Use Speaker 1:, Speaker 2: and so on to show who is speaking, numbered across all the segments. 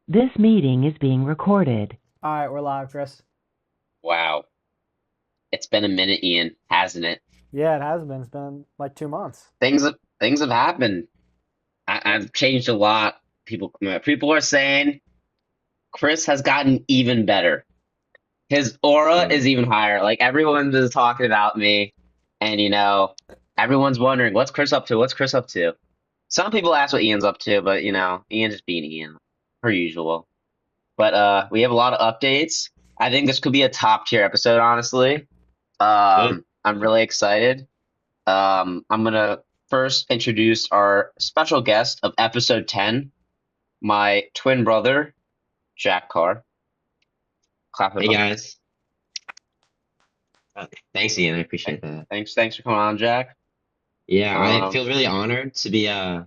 Speaker 1: This meeting is being recorded.
Speaker 2: All right, we're live, Chris.
Speaker 3: Wow. It's been a minute, Ian, hasn't it?
Speaker 2: Yeah, it has been. It's been like 2 months.
Speaker 3: Things have happened. I've changed a lot. People are saying Chris has gotten even better. His aura
Speaker 4: Yeah.
Speaker 3: is even higher. Like everyone's just talking about me, and everyone's wondering what's Chris up to? What's Chris up to? Some people ask what Ian's up to, but Ian just being Ian, per usual. But we have a lot of updates. I think this could be a top tier episode, honestly.
Speaker 4: Good.
Speaker 3: I'm really excited. I'm gonna first introduce our special guest of episode 10, my twin brother, Jack Carr. Clap him
Speaker 4: Hey
Speaker 3: up.
Speaker 4: guys. Thanks, Ian. I appreciate that.
Speaker 3: Thanks for coming on, Jack.
Speaker 4: Yeah, I
Speaker 3: Um,
Speaker 4: feel really honored to be I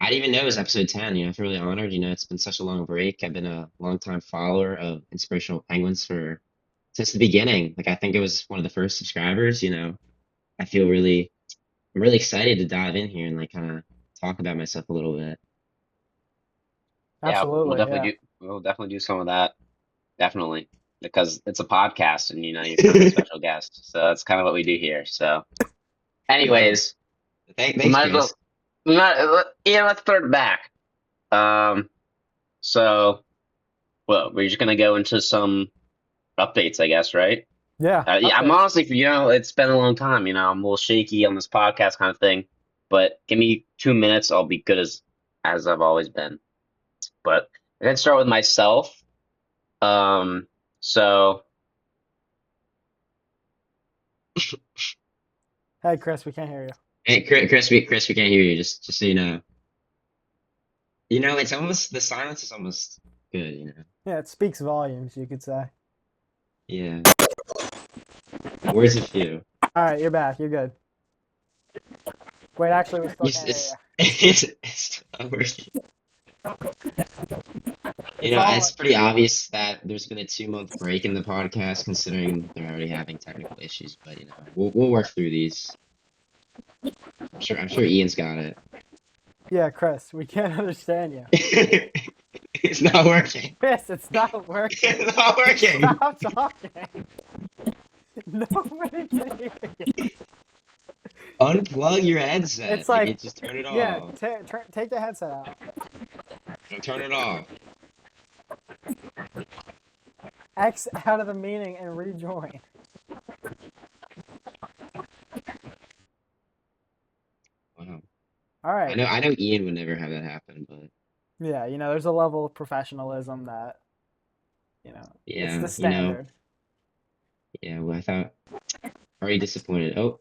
Speaker 4: didn't even know it was episode 10. I feel really honored. It's been such a long break. I've been a longtime follower of Inspirational Penguins for since the beginning. Like I think it was one of the first subscribers. I feel I'm really excited to dive in here and like kind of talk about myself a little bit.
Speaker 3: yeah,
Speaker 2: Absolutely, yeah.
Speaker 3: we'll definitely do some of that, definitely, because it's a podcast, and you're kind of a special guest, so that's kind of what we do here. So,
Speaker 4: Uh,
Speaker 3: anyways, we
Speaker 4: thanks,
Speaker 3: might as
Speaker 4: Chris.
Speaker 3: well, yeah, let's throw it back. Um, so, well, we're just gonna go into some updates, I guess, right?
Speaker 2: Yeah,
Speaker 3: Yeah, I'm
Speaker 2: updates.
Speaker 3: honestly, it's been a long time. I'm a little shaky on this podcast kind of thing, but give me 2 minutes, I'll be good as I've always been. But I'm gonna start with myself. Um, so
Speaker 2: Hey, Chris, we can't hear you.
Speaker 4: Hey, Chris, we can't hear you. Just so you know. It's almost the silence is almost good.
Speaker 2: Yeah, it speaks volumes, you could say.
Speaker 4: Yeah. Where's a few?
Speaker 2: All right, you're back. You're good. Wait, actually, we still
Speaker 4: It's
Speaker 2: can't hear
Speaker 4: it's
Speaker 2: you.
Speaker 4: it's not working.
Speaker 2: It's all
Speaker 4: It's pretty obvious that there's been a 2 month break in the podcast, considering they're already having technical issues. But we'll work through these. I'm sure Ian's got it.
Speaker 2: yeah, Chris, we can't understand you.
Speaker 4: It's not working.
Speaker 2: Chris, it's not working.
Speaker 4: It's not working.
Speaker 2: Stop talking. Nobody can hear you.
Speaker 4: Unplug your headset.
Speaker 2: It's
Speaker 4: Like
Speaker 2: like,
Speaker 4: it just turn it
Speaker 2: yeah,
Speaker 4: off.
Speaker 2: take the headset out.
Speaker 4: Turn it off.
Speaker 2: X out of the meeting and rejoin.
Speaker 4: Wow.
Speaker 2: All
Speaker 4: I
Speaker 2: right.
Speaker 4: know I know Ian would never have that happen, but
Speaker 2: Yeah, there's a level of professionalism that, it's
Speaker 4: yeah,
Speaker 2: the standard.
Speaker 4: yeah. Well, I thought already disappointed. Oh,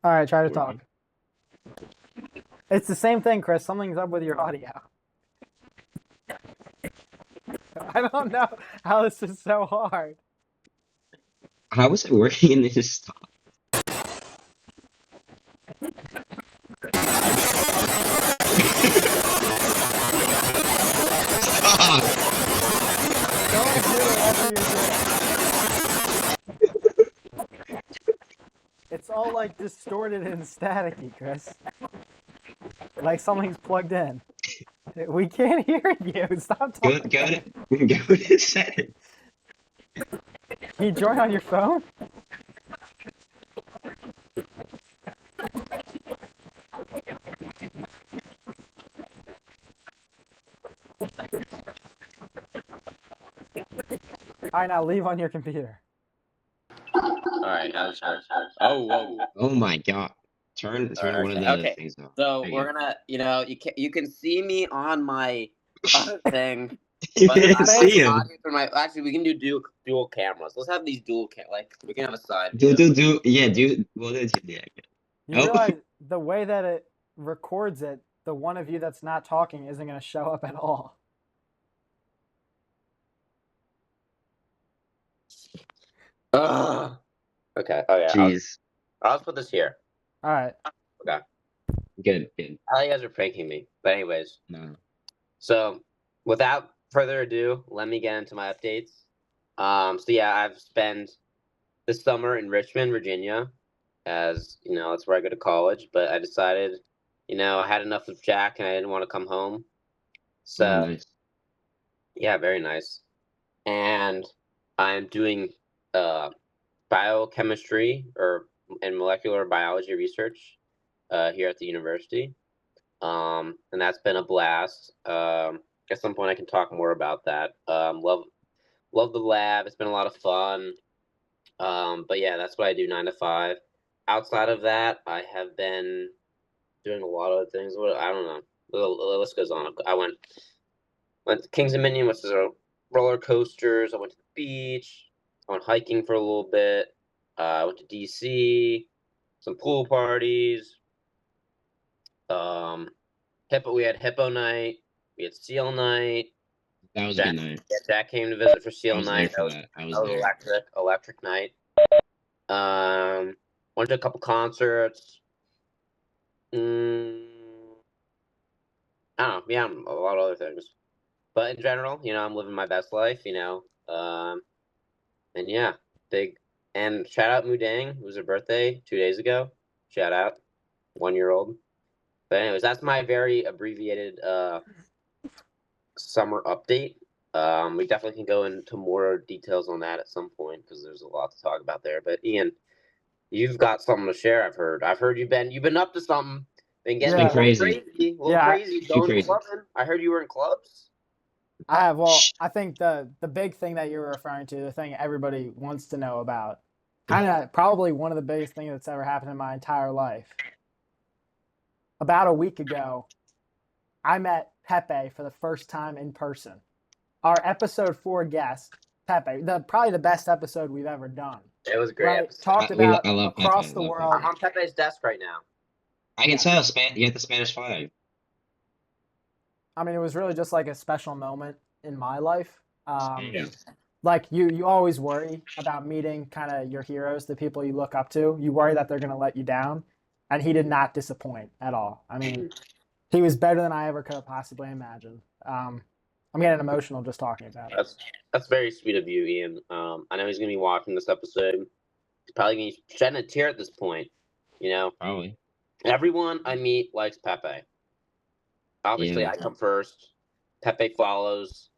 Speaker 2: All right, try to
Speaker 4: working.
Speaker 2: talk. It's the same thing, Chris. Something's up with your audio. I don't know how this is so hard.
Speaker 4: How was it working and then just stop? Stop!
Speaker 2: Don't do whatever you're doing. It's all like distorted and staticky, Chris. Like something's plugged in. We can't hear you. Stop
Speaker 4: Go
Speaker 2: talking.
Speaker 4: go to settings.
Speaker 2: Can you join on your phone? All right, now leave on your computer.
Speaker 3: all right, oh, whoa.
Speaker 4: Oh my God! Turn one of
Speaker 3: Okay,
Speaker 4: the
Speaker 3: okay.
Speaker 4: things off.
Speaker 3: So
Speaker 4: There you
Speaker 3: we're gonna, you can see me on my other thing,
Speaker 4: go. You
Speaker 3: but
Speaker 4: didn't
Speaker 3: I want
Speaker 4: see
Speaker 3: the
Speaker 4: him.
Speaker 3: audio for my. Actually, we can do dual cameras. Let's have these like we can have a side
Speaker 4: Do
Speaker 3: view.
Speaker 4: do do. Yeah, do. Well, yeah.
Speaker 2: You
Speaker 4: Oh,
Speaker 2: realize the way that it records it, the one of you that's not talking isn't going to show up at all.
Speaker 3: Ugh. Okay. Oh yeah.
Speaker 4: jeez.
Speaker 3: I'll just put this here.
Speaker 2: All right.
Speaker 3: Okay.
Speaker 4: Good.
Speaker 3: How you guys are pranking me. But anyways,
Speaker 4: No.
Speaker 3: so without further ado, let me get into my updates. So yeah, I've spent this summer in Richmond, Virginia, as that's where I go to college. But I decided, I had enough of Jack and I didn't want to come home.
Speaker 4: Oh,
Speaker 3: So
Speaker 4: nice.
Speaker 3: Yeah, very nice. And I'm doing biochemistry and molecular biology research here at the university. And that's been a blast. At some point I can talk more about that. Love the lab. It's been a lot of fun. But yeah, that's what I do 9 to 5. Outside of that, I have been doing a lot of things. I don't know. The list goes on. I went to Kings Dominion, which is a roller coasters. I went to the beach. I went hiking for a little bit. I went to DC, some pool parties. Um, we had hippo night. We had seal night.
Speaker 4: That was a good night.
Speaker 3: Yeah, Jack came to visit for
Speaker 4: I
Speaker 3: seal
Speaker 4: was there
Speaker 3: night.
Speaker 4: for that. I was
Speaker 3: That was
Speaker 4: there.
Speaker 3: electric night. Went to a couple concerts. Mm, I don't know. Yeah, a lot of other things. But in general, I'm living my best life. And yeah, big and shout out Mudang. It was her birthday 2 days ago. Shout out, 1 year old. But anyways, that's my very abbreviated summer update. We definitely can go into more details on that at some point because there's a lot to talk about there. But Ian, you've got something to share. I've heard you've been up to something. Been getting
Speaker 2: It's been
Speaker 4: crazy.
Speaker 3: a little
Speaker 2: Yeah,
Speaker 3: crazy,
Speaker 4: Too
Speaker 3: going
Speaker 4: crazy.
Speaker 3: clubbing. I heard you were in clubs.
Speaker 2: I have. Well, I think the big thing that you're referring to, the thing everybody wants to know about, kind of probably one of the biggest things that's ever happened in my entire life. About a week ago, I met Pepe for the first time in person. Our episode 4 guest, Pepe, probably the best episode we've ever done.
Speaker 3: It was a great
Speaker 2: Right?
Speaker 3: episode.
Speaker 2: Talked about
Speaker 4: I love
Speaker 2: across
Speaker 4: Pepe.
Speaker 2: the
Speaker 4: I love
Speaker 2: world.
Speaker 3: I'm on Pepe's desk right now.
Speaker 4: I can tell. You got the Spanish flag.
Speaker 2: I mean, it was really just like a special moment in my life.
Speaker 4: Yeah.
Speaker 2: Like you always worry about meeting kind of your heroes, the people you look up to. You worry that they're going to let you down, and he did not disappoint at all. I mean, he was better than I ever could have possibly imagined. I'm getting emotional just talking about it.
Speaker 3: That's very sweet of you, Ian. I know he's gonna be watching this episode. He's probably gonna be shedding a tear at this point.
Speaker 4: Probably.
Speaker 3: Everyone I meet likes Pepe. Obviously,
Speaker 4: Yeah.
Speaker 3: I come first. Pepe follows.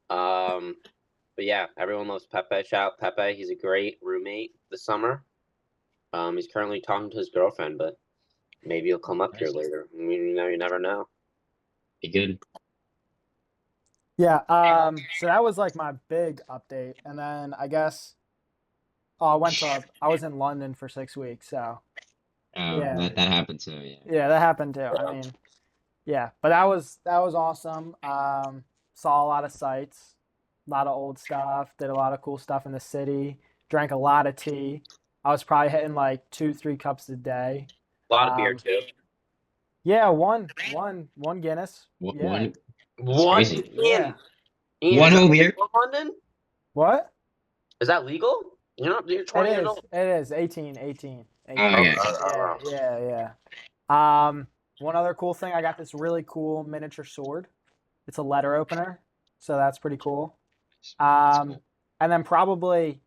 Speaker 3: But yeah, everyone loves Pepe. Shout out Pepe. He's a great roommate this summer. He's currently talking to his girlfriend, but maybe he'll come up here later. I mean, you never know.
Speaker 4: Be good.
Speaker 2: Yeah. So that was like my big update, and then I guess I was in London for 6 weeks. So yeah,
Speaker 4: That happened too. Yeah.
Speaker 2: yeah, that happened too. I mean, yeah, but that was awesome. Saw a lot of sights, a lot of old stuff, did a lot of cool stuff in the city, drank a lot of tea. I was probably hitting like 2-3 cups a day.
Speaker 3: A lot of beer too.
Speaker 2: Yeah, one Guinness. Yeah.
Speaker 3: One.
Speaker 4: Crazy.
Speaker 2: Yeah.
Speaker 3: Ian,
Speaker 4: One
Speaker 3: is that
Speaker 4: whole beer?
Speaker 3: legal in London?
Speaker 2: What?
Speaker 3: Is that legal? You're 20 years old.
Speaker 2: It is 18.
Speaker 4: Okay.
Speaker 2: Yeah. One other cool thing, I got this really cool miniature sword. It's a letter opener, so that's pretty cool. And then probably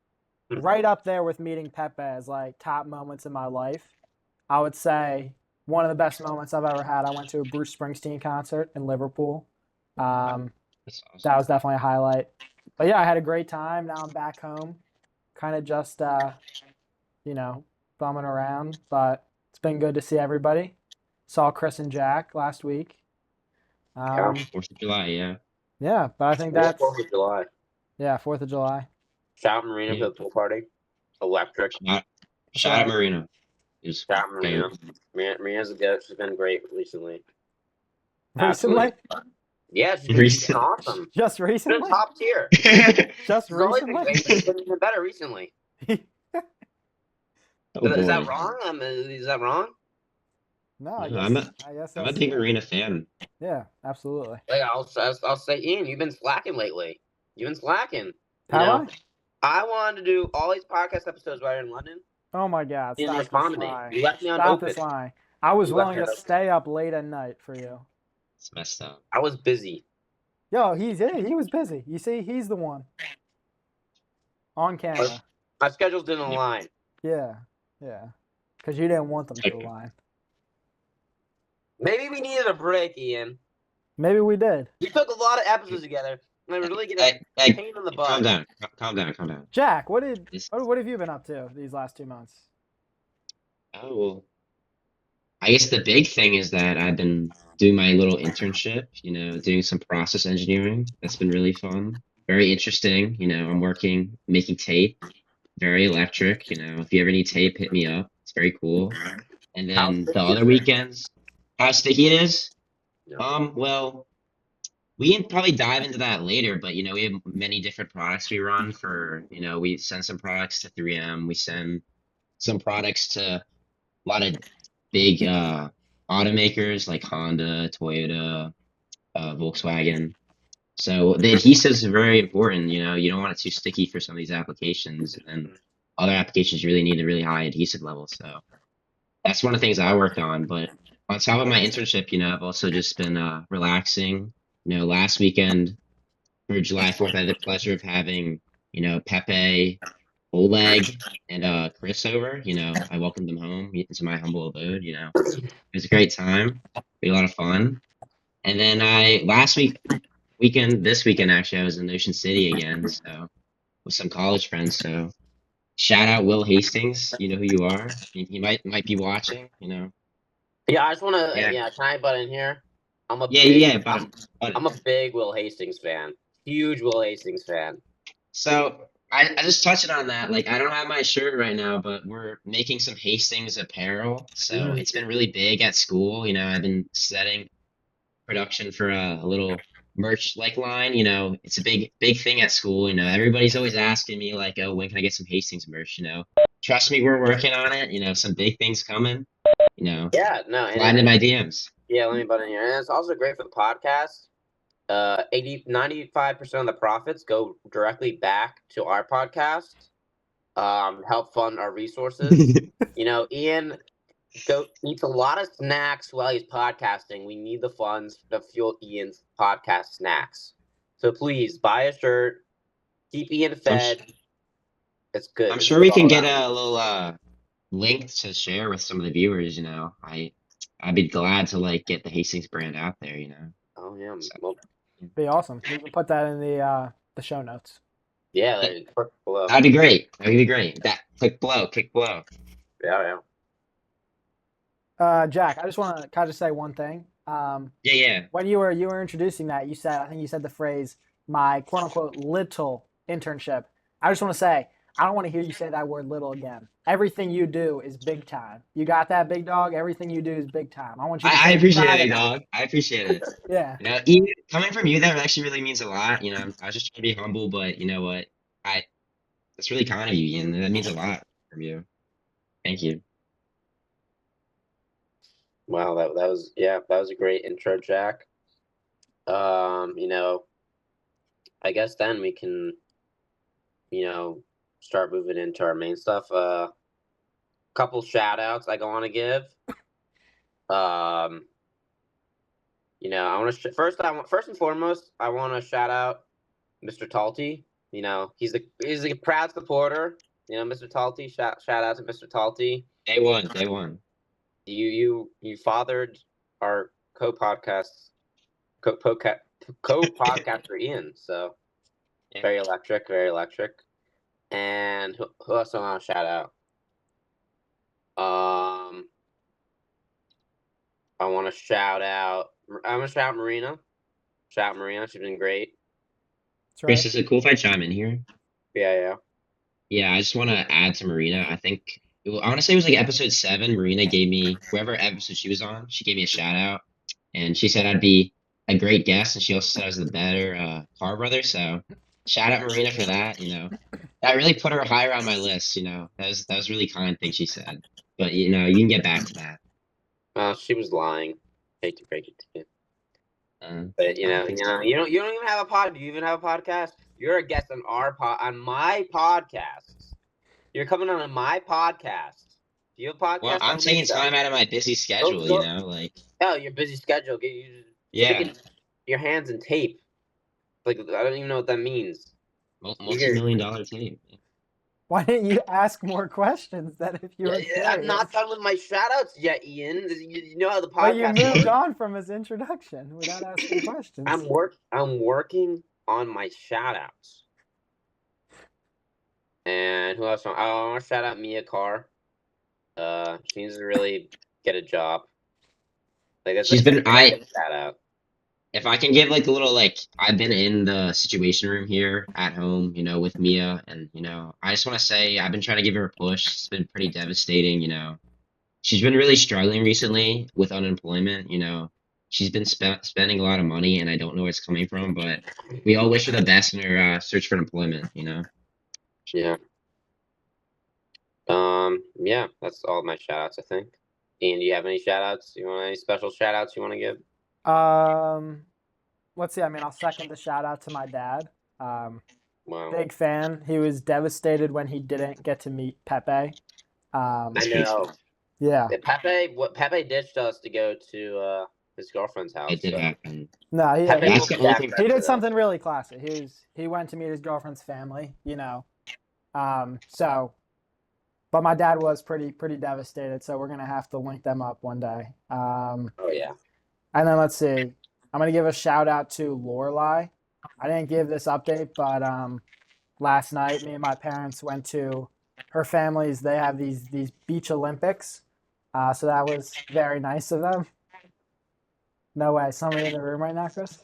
Speaker 2: right up there with meeting Pepe as like top moments in my life, I would say one of the best moments I've ever had. I went to a Bruce Springsteen concert in Liverpool.
Speaker 4: That's awesome.
Speaker 2: That was definitely a highlight. But yeah, I had a great time. Now I'm back home, kind of just bumming around. But it's been good to see everybody. Saw Chris and Jack last week.
Speaker 4: 4th of July. Yeah.
Speaker 2: Yeah, but I think that's
Speaker 3: 4th of July.
Speaker 2: yeah, 4th of July.
Speaker 3: Shout out Marina for the pool party. Electric.
Speaker 4: Shout out Marina.
Speaker 3: Shout out Marina. Marina's a good. She's been great recently.
Speaker 2: Recently?
Speaker 3: Yeah, she's been awesome.
Speaker 2: Just
Speaker 3: She's been
Speaker 2: recently?
Speaker 3: top tier.
Speaker 2: Just
Speaker 3: She's always been
Speaker 2: recently?
Speaker 3: great, but she's been even better recently.
Speaker 4: Oh,
Speaker 3: Is that
Speaker 4: boy.
Speaker 3: wrong? Is that wrong?
Speaker 2: No, I
Speaker 4: No,
Speaker 2: guess
Speaker 4: I'm a
Speaker 2: that's
Speaker 4: big Marina fan.
Speaker 2: yeah, absolutely.
Speaker 3: Like I'll say, Ian, you've been slacking lately. You've been slacking.
Speaker 2: Have
Speaker 3: I wanted to do all these podcast episodes while you're in London.
Speaker 2: Oh my God!
Speaker 3: You didn't
Speaker 2: Stop
Speaker 3: respond
Speaker 2: this
Speaker 3: to me.
Speaker 2: lie.
Speaker 3: You left me on
Speaker 2: Stop
Speaker 3: open.
Speaker 2: this lie. I was
Speaker 3: You left
Speaker 2: willing
Speaker 3: me
Speaker 2: to
Speaker 3: on open.
Speaker 2: stay up late at night for you.
Speaker 4: It's messed up.
Speaker 3: I was busy.
Speaker 2: Yo, he was busy. You see, he's the one on camera.
Speaker 3: My schedules didn't align.
Speaker 2: Yeah, because you didn't want them to align.
Speaker 3: Maybe we needed a break, Ian.
Speaker 2: Maybe we did.
Speaker 3: We took a lot of episodes together.
Speaker 5: I really get
Speaker 4: Like,
Speaker 5: a
Speaker 4: like,
Speaker 5: pain in the
Speaker 4: calm
Speaker 5: butt.
Speaker 4: down, calm down, calm down.
Speaker 2: Jack,
Speaker 4: This,
Speaker 2: what have you been up to these last 2 months?
Speaker 4: oh well, I guess the big thing is that I've been doing my little internship. Doing some process engineering. That's been really fun, very interesting. I'm working making tape, very electric. If you ever need tape, hit me up. It's very cool. And
Speaker 5: How
Speaker 4: then the
Speaker 5: sticky is
Speaker 4: other
Speaker 5: it?
Speaker 4: weekends, how sticky it is?
Speaker 5: Yeah.
Speaker 4: Well, we can probably dive into that later, but we have many different products we run for, we send some products to 3M, we send some products to a lot of big automakers like Honda, Toyota, Volkswagen. So the adhesives are very important, you don't want it too sticky for some of these applications, and then other applications you really need a really high adhesive level. So that's one of the things I work on. But on top of my internship, I've also just been relaxing. Last weekend for July 4th, I had the pleasure of having, Pepe, Oleg, and Chris over. I welcomed them home into my humble abode. It was a great time. We had a lot of fun. And then this weekend actually, I was in Ocean City again, so with some college friends. So shout out Will Hastings. You know who you are. He might be watching.
Speaker 5: Yeah, I just want to.
Speaker 4: Yeah,
Speaker 5: Yeah, can I butt in here? I'm a
Speaker 4: yeah,
Speaker 5: big.
Speaker 4: yeah. But
Speaker 5: I'm a big Will Hastings fan. Huge Will Hastings fan.
Speaker 4: So I just touched on that. Like I don't have my shirt right now, but we're making some Hastings apparel. So it's been really big at school. I've been setting production for a little merch like line. It's a big thing at school. Everybody's always asking me like, oh, when can I get some Hastings merch? Trust me, we're working on it. Some big things coming.
Speaker 5: Yeah, no,
Speaker 4: Slide into my DMs.
Speaker 5: yeah. Let me butt in here, and it's also great for the podcast. 95% of the profits go directly back to our podcast. Help fund our resources. Ian eats a lot of snacks while he's podcasting. We need the funds to fuel Ian's podcast snacks. So please buy a shirt, keep Ian fed. It's good.
Speaker 4: I'm
Speaker 5: It's
Speaker 4: sure
Speaker 5: good
Speaker 4: we can
Speaker 5: all
Speaker 4: get
Speaker 5: around.
Speaker 4: a little link to share with some of the viewers. I'd be glad to like get the Hastings brand out there.
Speaker 5: Oh yeah.
Speaker 4: So,
Speaker 5: Well,
Speaker 2: Be awesome. We can put that in the show notes.
Speaker 5: yeah.
Speaker 4: that,
Speaker 5: Click below.
Speaker 4: that'd be great. That'd be great. That click below, click below.
Speaker 5: Yeah.
Speaker 2: Jack, I just want to kind of say one thing.
Speaker 4: Yeah.
Speaker 2: When you were introducing that, I think you said the phrase "my quote unquote little internship." I just want to say I don't want to hear you say that word "little" again. Everything you do is big time. You got that, big dog? Everything you do is big time. I want you to
Speaker 4: I
Speaker 2: take
Speaker 4: appreciate
Speaker 2: pride
Speaker 4: it,
Speaker 2: in that.
Speaker 4: dog. I appreciate it.
Speaker 2: Yeah.
Speaker 4: Even coming from you, that actually really means a lot. I was just trying to be humble, but you know what? That's really kind of you, Ian. That means a lot from you. Thank you.
Speaker 5: Wow. That was that was a great intro, Jack. I guess then we can, start moving into our main stuff. Couple shout outs I want to give. I want to first and foremost, I want to shout out Mr. Talty. He's a proud supporter. Mr. Talty. Shout out to Mr. Talty.
Speaker 4: Day one.
Speaker 5: You fathered our co-podcaster Ian. So
Speaker 4: Yeah.
Speaker 5: very electric. And who else do I want to shout out? I'm gonna shout out Marina. Shout out Marina. She's been great.
Speaker 2: That's right.
Speaker 4: Chris, is it cool if I chime in here?
Speaker 5: Yeah.
Speaker 4: Yeah, I just want to add to Marina. I want to say it was like episode 7. Marina gave me, whoever episode she was on, she gave me a shout out, and she said I'd be a great guest, and she also said I was the better Carr brother. So shout out Marina for that. That really put her higher on my list. That was really kind thing she said. But you can get back to that.
Speaker 5: She was lying. Hate to break it to you. But
Speaker 4: I don't think so.
Speaker 5: you don't even have a pod. Do you even have a podcast? You're a guest on on my podcast. You're coming on my podcast. Do you have a podcast?
Speaker 4: Well, I'm taking time out of my busy schedule. Like.
Speaker 5: Oh, your busy schedule.
Speaker 4: Yeah.
Speaker 5: Sticking your hands in tape. Like I don't even know what that means.
Speaker 4: Multi-million-dollar tape.
Speaker 2: Why didn't you ask more questions than if you were
Speaker 5: I'm not done with my shout outs yet, Ian. You know how the podcast
Speaker 2: But you moved
Speaker 5: works.
Speaker 2: on from his introduction without asking questions.
Speaker 5: I'm working on my shout-outs. And who else? I want to shout out Mia Carr. She needs to really get a job. Like that's
Speaker 4: She's been
Speaker 5: shout out.
Speaker 4: if I can give like a little like I've been in the situation room here at home, with Mia, and I just want to say I've been trying to give her a push. It's been pretty devastating. She's been really struggling recently with unemployment. She's been spending a lot of money, and I don't know where it's coming from, but we all wish her the best in her search for employment.
Speaker 5: Yeah. Yeah, that's all my shout outs, I think. Ian, do you have any shout outs? You want any special shout outs you want to give?
Speaker 2: Let's see. I mean, I'll second the shout out to my dad.
Speaker 5: Wow.
Speaker 2: Big fan. He was devastated when he didn't get to meet Pepe.
Speaker 5: I know.
Speaker 2: Yeah.
Speaker 5: Pepe ditched us to go to his girlfriend's house.
Speaker 4: It did
Speaker 5: so.
Speaker 4: happen.
Speaker 2: No,
Speaker 5: Pepe
Speaker 4: That's
Speaker 5: will
Speaker 4: the
Speaker 5: be
Speaker 4: only
Speaker 5: back
Speaker 4: thing-
Speaker 5: after
Speaker 2: he did
Speaker 5: that.
Speaker 2: something really classy. He went to meet his girlfriend's family, but my dad was pretty devastated, so we're gonna have to link them up one day.
Speaker 5: Oh yeah.
Speaker 2: And then let's see. I'm gonna give a shout out to Lorelai. I didn't give this update, but last night me and my parents went to her family's. They have these beach Olympics, so that was very nice of them. No way. Somebody in the room right now, Chris?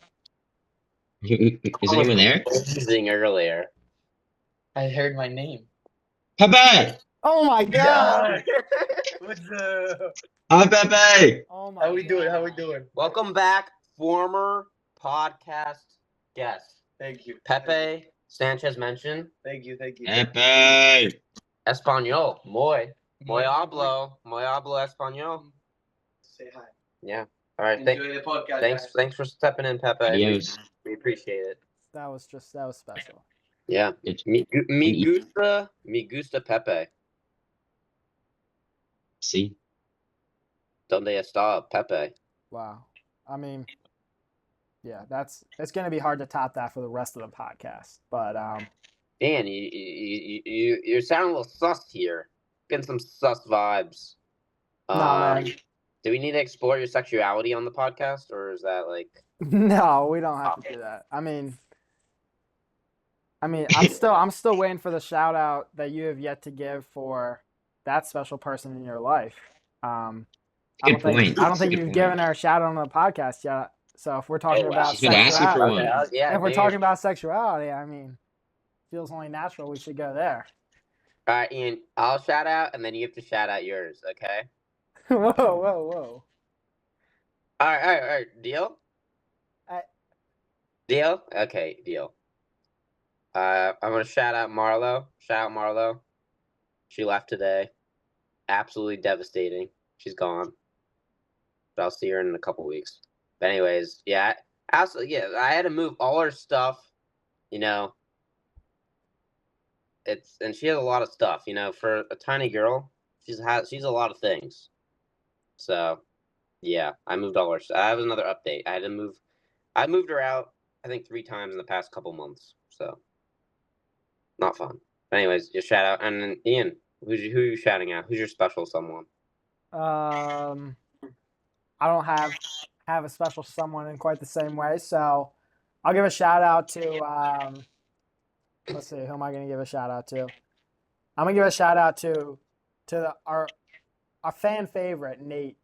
Speaker 4: Is anyone there?
Speaker 5: Using earlier.
Speaker 6: I heard my name.
Speaker 4: Pepe!
Speaker 2: Oh my god!
Speaker 6: What's up?
Speaker 4: Hi, Pepe!
Speaker 2: Oh my
Speaker 6: How we doing?
Speaker 2: God.
Speaker 6: How we doing?
Speaker 5: Welcome back, former podcast guest
Speaker 6: Thank you.
Speaker 5: Pepe Sanchez mentioned
Speaker 6: Thank you. Thank you.
Speaker 4: Pepe!
Speaker 5: Español. Muy hablo español.
Speaker 6: Say hi.
Speaker 5: Yeah. All right.
Speaker 6: Enjoy the podcast.
Speaker 5: Thanks.
Speaker 6: guys.
Speaker 5: Thanks for stepping in, Pepe.
Speaker 4: Adios.
Speaker 5: We appreciate it.
Speaker 2: That was special.
Speaker 5: Yeah.
Speaker 4: It's-
Speaker 5: Me gusta Pepe.
Speaker 4: See?
Speaker 5: Donde está Pepe?
Speaker 2: Wow. I mean, yeah, it's gonna be hard to top that for the rest of the podcast. But
Speaker 5: Dan, you sound a little sus here. Getting some sus vibes.
Speaker 2: no, man.
Speaker 5: Do we need to explore your sexuality on the podcast, or is that like?
Speaker 2: No, we don't have to do that. I mean, I'm still waiting for the shout out that you have yet to give for that special person in your life. I
Speaker 4: Good point.
Speaker 2: don't think
Speaker 4: Good
Speaker 2: you've
Speaker 4: point.
Speaker 2: given her a shout out on the podcast yet. So if we're talking
Speaker 5: wow.
Speaker 2: about
Speaker 4: She's been asking for
Speaker 2: sexuality,
Speaker 4: one.
Speaker 5: Yeah.
Speaker 2: if we're
Speaker 5: maybe-
Speaker 2: talking about sexuality, I mean, feels only natural we should go there.
Speaker 5: All right, Ian. I'll shout out, and then you have to shout out yours. Okay.
Speaker 2: Whoa.
Speaker 5: All right. Deal.
Speaker 2: I-
Speaker 5: Deal. Okay. Deal. I'm gonna shout out Marlo. Shout out Marlo. She left today. Absolutely devastating. She's gone. But I'll see her in a couple weeks. But anyways, yeah. I had to move all her stuff. And she has a lot of stuff. For a tiny girl, she's a lot of things. So, yeah, I moved all her. I have another update. I moved her out. I think 3 times in the past couple months. So, not fun. But anyways, just shout out. And then Ian, who are you shouting out? Who's your special someone?
Speaker 2: I don't have a special someone in quite the same way, so I'll give a shout out to let's see, who am I going to give a shout out to? I'm going to give a shout out to our fan favorite Nate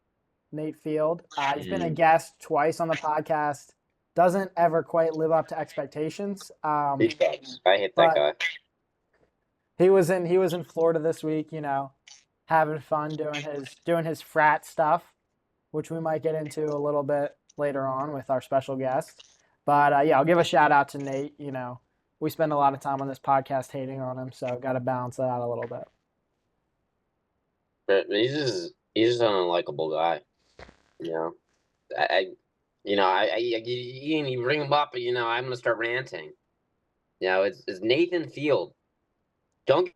Speaker 2: Field. He's been a guest twice on the podcast. Doesn't ever quite live up to expectations.
Speaker 5: I hate that
Speaker 2: but-
Speaker 5: guy.
Speaker 2: He was in Florida this week, having fun doing his frat stuff, which we might get into a little bit later on with our special guest. But yeah, I'll give a shout out to Nate. We spend a lot of time on this podcast hating on him, so got to balance that out a little bit.
Speaker 5: But he's just an unlikable guy. You bring him up, I'm gonna start ranting. It's Nathan Field. Don't get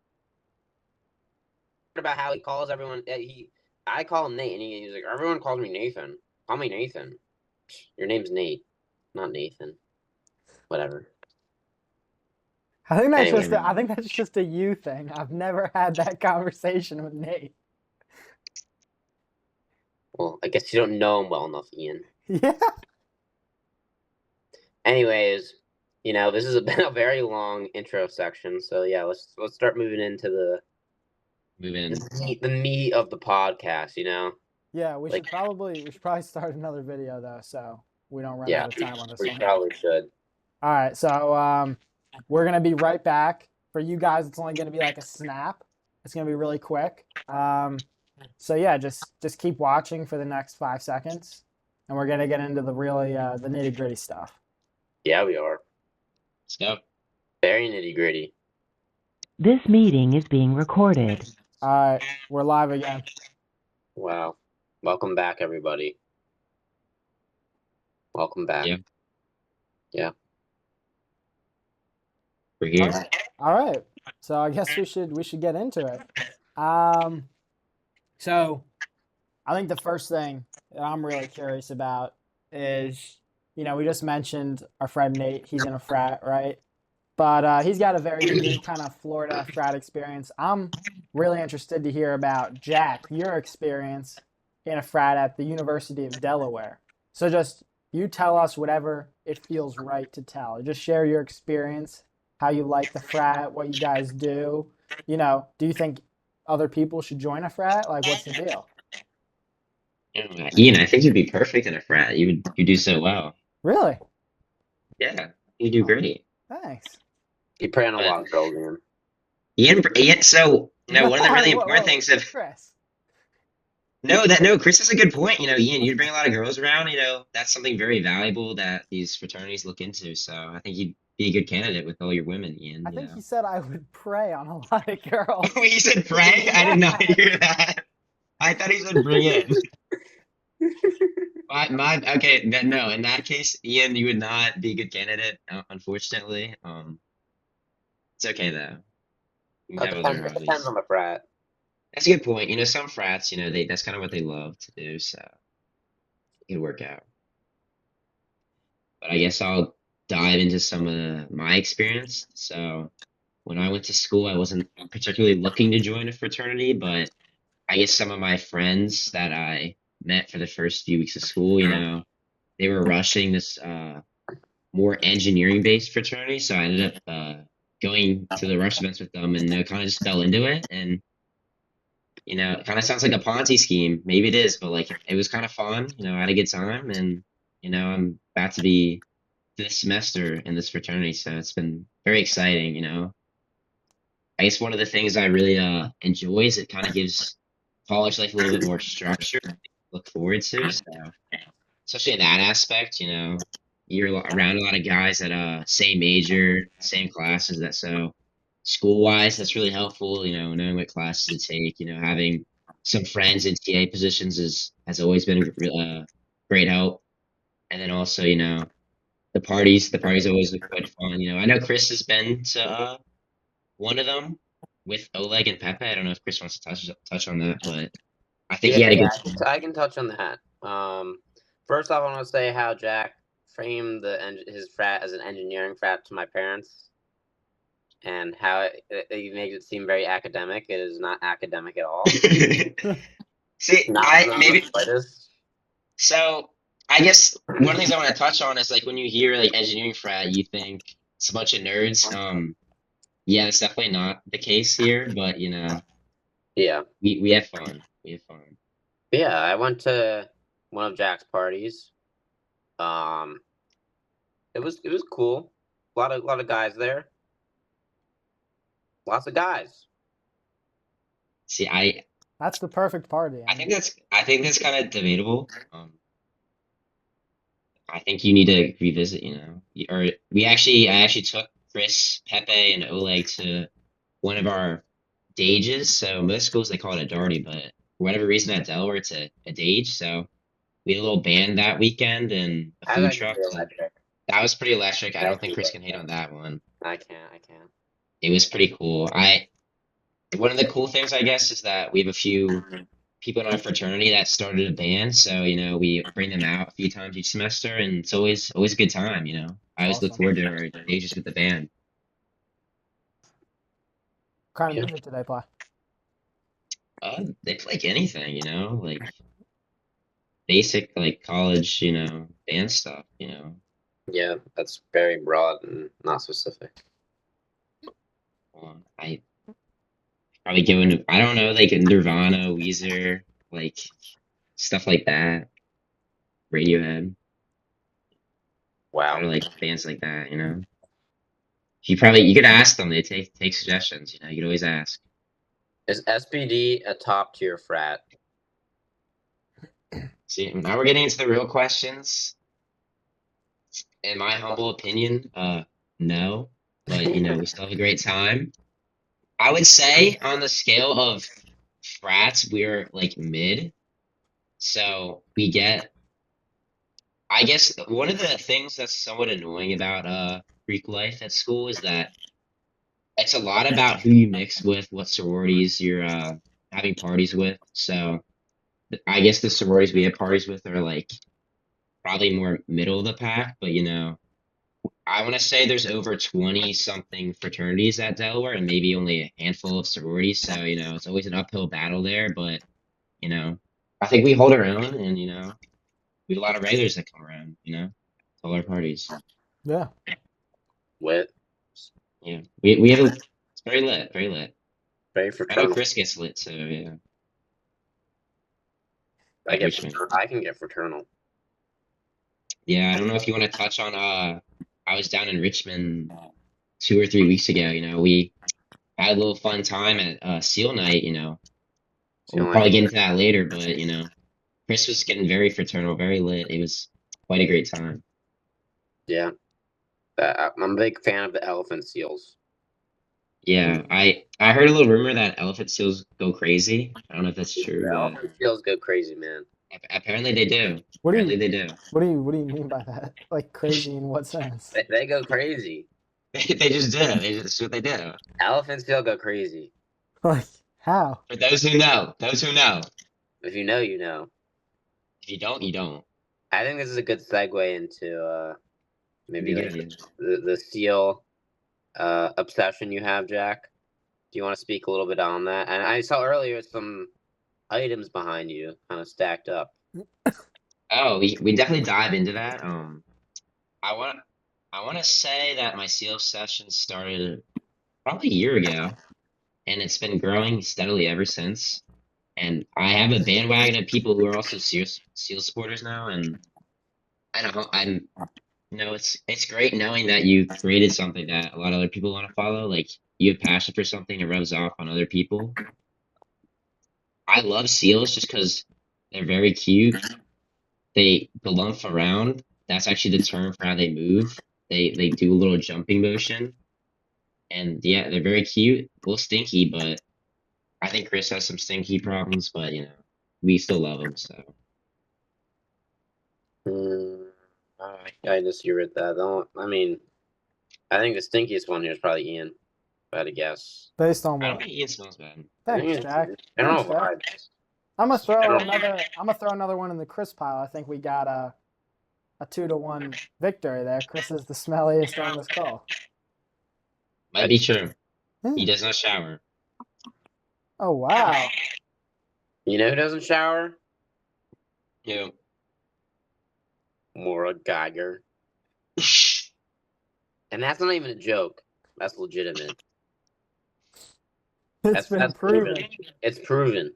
Speaker 5: about how he calls everyone. I call him Nate, and he's like, everyone calls me Nathan. Call me Nathan. Your name's Nate, not Nathan. Whatever.
Speaker 2: I think that's
Speaker 5: Anyway.
Speaker 2: just a you thing. I've never had that conversation with Nate.
Speaker 5: Well, I guess you don't know him well enough, Ian.
Speaker 2: Yeah.
Speaker 5: Anyways, you know, this has been a very long intro section. So yeah, let's start moving into
Speaker 4: Moving.
Speaker 5: the meat of the podcast. You know,
Speaker 2: Yeah, we
Speaker 5: Like-
Speaker 2: should probably start another video though, so we don't run
Speaker 5: yeah,
Speaker 2: out of time on this
Speaker 5: we
Speaker 2: one.
Speaker 5: probably should.
Speaker 2: All right, so we're gonna be right back. For you guys, it's only gonna be like a snap. It's gonna be really quick. So yeah, just keep watching for the next 5 seconds, and we're gonna get into the really the nitty gritty stuff.
Speaker 5: Yeah, we are
Speaker 4: Let's go.
Speaker 5: very nitty gritty.
Speaker 1: This meeting is being recorded.
Speaker 2: All right, we're live again.
Speaker 5: Wow, welcome back, everybody. Welcome back.
Speaker 4: Yeah. We're here.
Speaker 2: All right, so I guess we should get into it. So I think the first thing that I'm really curious about is, you know, we just mentioned our friend Nate. He's in a frat, right? But he's got a very unique kind of Florida frat experience. I'm really interested to hear about, Jack, your experience in a frat at the University of Delaware. So just you tell us whatever it feels right to tell. Just share your experience, how you like the frat, what you guys do. You know, do you think other people should join a frat? Like, what's the deal?
Speaker 4: Ian, I think you'd be perfect in a frat. You do so well.
Speaker 2: Really?
Speaker 4: Yeah, you do great.
Speaker 2: Thanks.
Speaker 5: You prey on a lot of girls, man.
Speaker 4: Ian, so one of the really
Speaker 2: Whoa,
Speaker 4: important
Speaker 2: whoa,
Speaker 4: things of
Speaker 2: Chris.
Speaker 4: Chris has a good point. You know, Ian, you bring a lot of girls around. You know, that's something very valuable that these fraternities look into. So I think you'd be a good candidate with all your women, Ian.
Speaker 2: I
Speaker 4: you
Speaker 2: think
Speaker 4: know.
Speaker 2: he said I would prey on a lot of girls.
Speaker 4: Oh, he said pray? I did not hear that. I thought he said bring in. Okay, then no. In that case, Ian, you would not be a good candidate, unfortunately. It's okay though. You can have other
Speaker 5: It depends
Speaker 4: hobbies.
Speaker 5: on the frat.
Speaker 4: That's a good point. You know, some frats, you know, that's kind of what they love to do, so it could work out. But I guess I'll dive into some of my experience. So when I went to school, I wasn't particularly looking to join a fraternity, but I guess some of my friends that I met for the first few weeks of school, you know, they were rushing this more engineering based fraternity, so I ended up going to the rush events with them and kind of just fell into it. And you know, it kind of sounds like a Ponzi scheme. Maybe it is, but like it was kind of fun. You know, I had a good time, and you know, I'm about to be this semester in this fraternity, so it's been very exciting. You know, I guess one of the things I really enjoy is it kind of gives college life a little bit more structure to look forward to. So, especially in that aspect, you know, you're around a lot of guys that same major, same classes. That so school wise, that's really helpful. You know, knowing what classes to take. You know, having some friends in TA positions has always been great help. And then also, you know, the parties always look quite fun. You know, I know Chris has been to one of them with Oleg and Pepe. I don't know if Chris wants to touch on that, but I think he had a good time.
Speaker 5: I can touch on that. First off, I want to say how Jack framed his frat as an engineering frat to my parents, and how it makes it seem very academic. It is not academic at all.
Speaker 4: See,
Speaker 5: Not
Speaker 4: maybe
Speaker 5: the slightest.
Speaker 4: so. I guess one of the things I want to touch on is like when you hear like engineering frat, you think it's a bunch of nerds. Yeah, that's definitely not the case here, but you know,
Speaker 5: Yeah.
Speaker 4: we have fun. We have fun.
Speaker 5: Yeah, I went to one of Jack's parties. It was cool. A lot of guys there. Lots of guys.
Speaker 4: See,
Speaker 2: That's the perfect party.
Speaker 4: I think that's kind of debatable. I think you need to revisit, you know, I actually took Chris, Pepe, and Oleg to one of our dages. So most schools they call it a darty, but for whatever reason at Delaware it's a dage. So we had a little band that weekend and a food truck. That was pretty electric. I don't think Chris can hate on that one.
Speaker 5: I can't.
Speaker 4: It was pretty cool. One of the cool things I guess is that we have a few people in our fraternity that started a band, so you know we bring them out a few times each semester, and it's always a good time. You know, I always look
Speaker 2: Awesome.
Speaker 4: forward to our days with the band.
Speaker 2: What kind of music do they play?
Speaker 4: They play like anything, you know, like basic like college, you know, band stuff. You know,
Speaker 5: Yeah, that's very broad and not specific.
Speaker 4: I probably going. I don't know, like Nirvana, Weezer, like stuff like that. Radiohead.
Speaker 5: Wow.
Speaker 4: Kind of like bands like that, you know. You could ask them. They take suggestions. You know, you could always ask.
Speaker 5: Is SPD a top tier frat?
Speaker 4: See, now we're getting into the real questions. In my humble opinion, no. But you know, we still have a great time. I would say on the scale of frats, we're like mid. So we get. I guess one of the things that's somewhat annoying about Greek life at school is that it's a lot about who you mix with, what sororities you're having parties with. So I guess the sororities we have parties with are like probably more middle of the pack, but you know, I want to say there's over 20 something fraternities at Delaware and maybe only a handful of sororities. So, you know, it's always an uphill battle there, but you know, I think we hold our own and you know, we have a lot of regulars that come around, you know, to all our parties.
Speaker 2: Yeah.
Speaker 5: With
Speaker 4: Yeah. We have it's very lit, very lit.
Speaker 5: very
Speaker 4: I know
Speaker 5: fraternal.
Speaker 4: Chris gets lit, so yeah.
Speaker 5: I
Speaker 4: At
Speaker 5: get
Speaker 4: Richmond.
Speaker 5: I can get fraternal.
Speaker 4: Yeah, I don't know if you want to touch on I was down in Richmond 2 or 3 weeks ago, you know, we had a little fun time at Seal Night, you know. We'll
Speaker 5: Feeling
Speaker 4: probably
Speaker 5: like
Speaker 4: get into that later, but you know, Chris was getting very fraternal, very lit. It was quite a great time.
Speaker 5: yeah. I'm a big fan of the elephant seals.
Speaker 4: Yeah, I heard a little rumor that elephant seals go crazy. I don't know if that's true,
Speaker 5: The
Speaker 4: but
Speaker 5: elephant seals go crazy, man.
Speaker 4: apparently they do.
Speaker 2: What do you
Speaker 4: Apparently they do.
Speaker 2: what do you mean by that? Like crazy in what sense?
Speaker 5: They go crazy.
Speaker 4: They just do. That's what they do.
Speaker 5: Elephant seal go crazy.
Speaker 2: Like how?
Speaker 4: For those who know, those who know.
Speaker 5: If you know, you know.
Speaker 4: If you don't, you don't.
Speaker 5: I think this is a good segue into maybe
Speaker 4: Be
Speaker 5: like
Speaker 4: good.
Speaker 5: the seal obsession you have, Jack. Do you want to speak a little bit on that? And I saw earlier some items behind you, kind of stacked up.
Speaker 4: Oh, we definitely dive into that. I want I want to say that my seal session started probably a year ago, and it's been growing steadily ever since. And I have a bandwagon of people who are also seal sporters now, and I don't know. You know, it's great knowing that you created something that a lot of other people want to follow. Like you have passion for something, it rubs off on other people. I love seals just because they're very cute. They galump around. That's actually the term for how they move. They do a little jumping motion, and yeah, they're very cute. A little stinky, but I think Chris has some stinky problems. But you know, we still love them. So
Speaker 5: Hmm, I disagree with that. I mean, I think the stinkiest one here is probably Ian. If I had to guess.
Speaker 2: Based on
Speaker 4: I don't
Speaker 2: what?
Speaker 4: think Ian smells bad.
Speaker 5: I think
Speaker 2: Thanks,
Speaker 5: it's
Speaker 2: Jack.
Speaker 5: general
Speaker 2: Thanks, Jack.
Speaker 5: vibes.
Speaker 2: I'm gonna
Speaker 5: General-
Speaker 2: throw another one in the Chris pile. I think we got a 2-1 victory there. Chris is the smelliest on this call.
Speaker 4: Might be true.
Speaker 2: Hmm.
Speaker 4: He does not shower.
Speaker 2: Oh wow.
Speaker 5: You know who doesn't shower?
Speaker 4: You
Speaker 5: Maura Geiger. And that's not even a joke. That's legitimate.
Speaker 2: It's been proven.
Speaker 5: It's proven.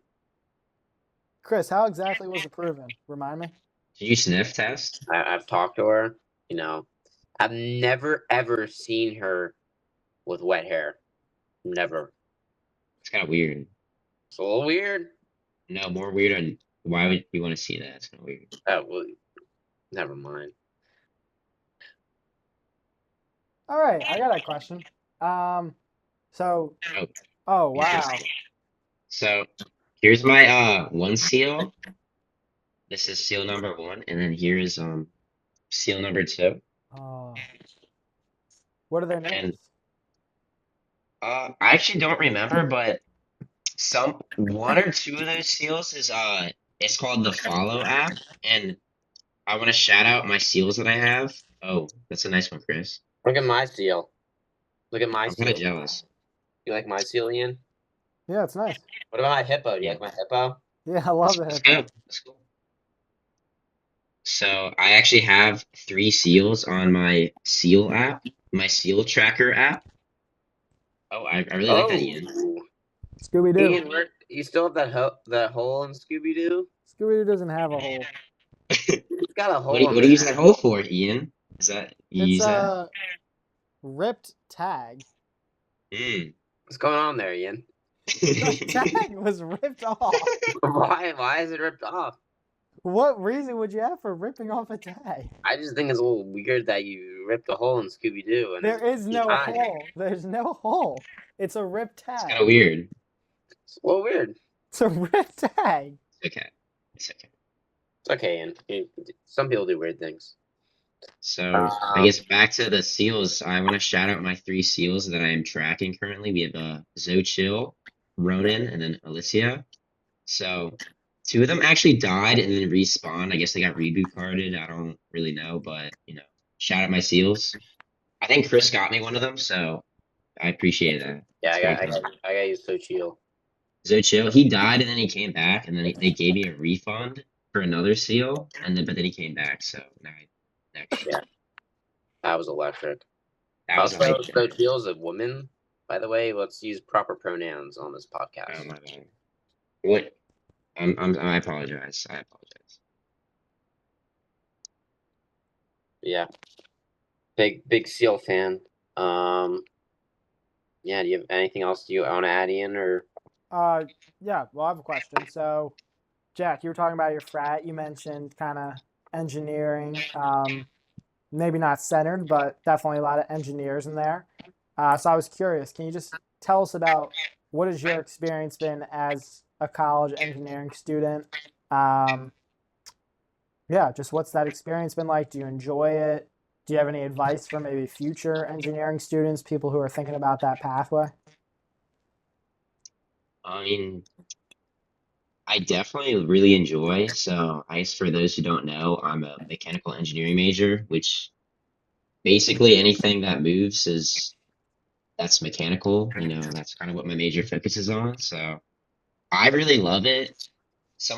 Speaker 2: Chris, how exactly was it proven? Remind me.
Speaker 4: Did you sniff test?
Speaker 5: I've talked to her. You know, I've never ever seen her with wet hair. Never.
Speaker 4: It's kind of weird.
Speaker 5: It's a little weird.
Speaker 4: No, more weird. And why would you want to see that? It's kind of weird.
Speaker 5: Oh, well, never mind.
Speaker 2: All right, I got a question. So,
Speaker 4: Oh,
Speaker 2: oh wow.
Speaker 4: interesting. So here's my one seal. This is seal number 1, and then here's seal number 2.
Speaker 2: Oh. What are their names?
Speaker 4: I actually don't remember, but one or two of those seals is it's called the Follow app, and I want to shout out my seals that I have. Oh, that's a nice one, Chris.
Speaker 5: Look at my seal. Look at my
Speaker 4: I'm
Speaker 5: seal.
Speaker 4: kind of jealous.
Speaker 5: You like my seal, Ian?
Speaker 2: Yeah, it's nice.
Speaker 5: What about my hippo? Do you like my hippo?
Speaker 2: Yeah, I love
Speaker 4: Let's
Speaker 2: it.
Speaker 4: go. Let's go. So I actually have 3 seals on my seal app, my seal tracker app. Oh, I really like that, Ian.
Speaker 2: Scooby Doo.
Speaker 5: Ian, you still have that hole in Scooby Doo?
Speaker 2: Scooby Doo doesn't have a hole.
Speaker 5: He's got a hole
Speaker 4: What do
Speaker 5: in
Speaker 4: you use
Speaker 5: there.
Speaker 4: that hole for, Ian? Is that you
Speaker 2: It's
Speaker 4: use that?
Speaker 2: a ripped tag.
Speaker 4: Mm.
Speaker 5: What's going on there, Ian?
Speaker 2: The tag was ripped off.
Speaker 5: Why is it ripped off?
Speaker 2: What reason would you have for ripping off a tag?
Speaker 5: I just think it's a little weird that you ripped a hole in Scooby Doo.
Speaker 2: There is no hole. There's no hole. It's a ripped
Speaker 4: It's kind
Speaker 2: tag.
Speaker 4: of weird.
Speaker 5: It's a little weird.
Speaker 2: It's a ripped tag.
Speaker 4: It's okay. It's okay.
Speaker 5: It's okay, Ian. Some people do weird things.
Speaker 4: So I guess back to the seals. I want to shout out my 3 seals that I am tracking currently. We have Zochill, Ronan, and then Alicia. So 2 of them actually died and then respawned. I guess they got reboot carded. I don't really know, but shout out my seals. I think Chris got me one of them, so I appreciate that.
Speaker 5: Yeah,
Speaker 4: It's very
Speaker 5: I got you so chill.
Speaker 4: Zochill, he died and then he came back, and then they gave me a refund for another seal, but then he came back. So now next.
Speaker 5: Yeah. That was electric.
Speaker 4: That was
Speaker 5: Also,
Speaker 4: hype.
Speaker 5: so Jill's a woman, by the way. Let's use proper pronouns on this podcast.
Speaker 4: Oh my bad. What? I apologize. I apologize.
Speaker 5: Yeah. Big Seal fan. Yeah, do you have anything else you want to add, Ian, or
Speaker 2: Yeah, well, I have a question. So, Jack, you were talking about your frat. You mentioned kind of engineering, maybe not centered, but definitely a lot of engineers in there. So I was curious, can you just tell us about what has your experience been as a college engineering student? Yeah, just what's that experience been like? Do you enjoy it? Do you have any advice for maybe future engineering students, people who are thinking about that pathway?
Speaker 4: I mean, I definitely really enjoy. So, I guess for those who don't know, I'm a mechanical engineering major, which basically anything that moves that's mechanical. That's kind of what my major focuses on. So, I really love it.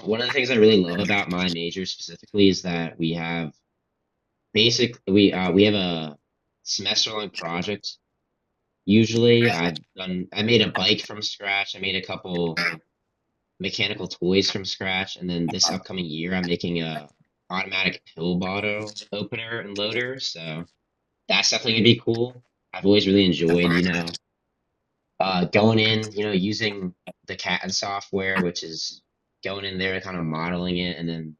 Speaker 4: One of the things I really love about my major specifically is that we have we have a semester long project. Usually, I made a bike from scratch. I made a couple mechanical toys from scratch, and then this upcoming year, I'm making a automatic pill bottle opener and loader. So that's definitely gonna be cool. I've always really enjoyed, going in, using the CAD software, which is going in there, kind of modeling it, and then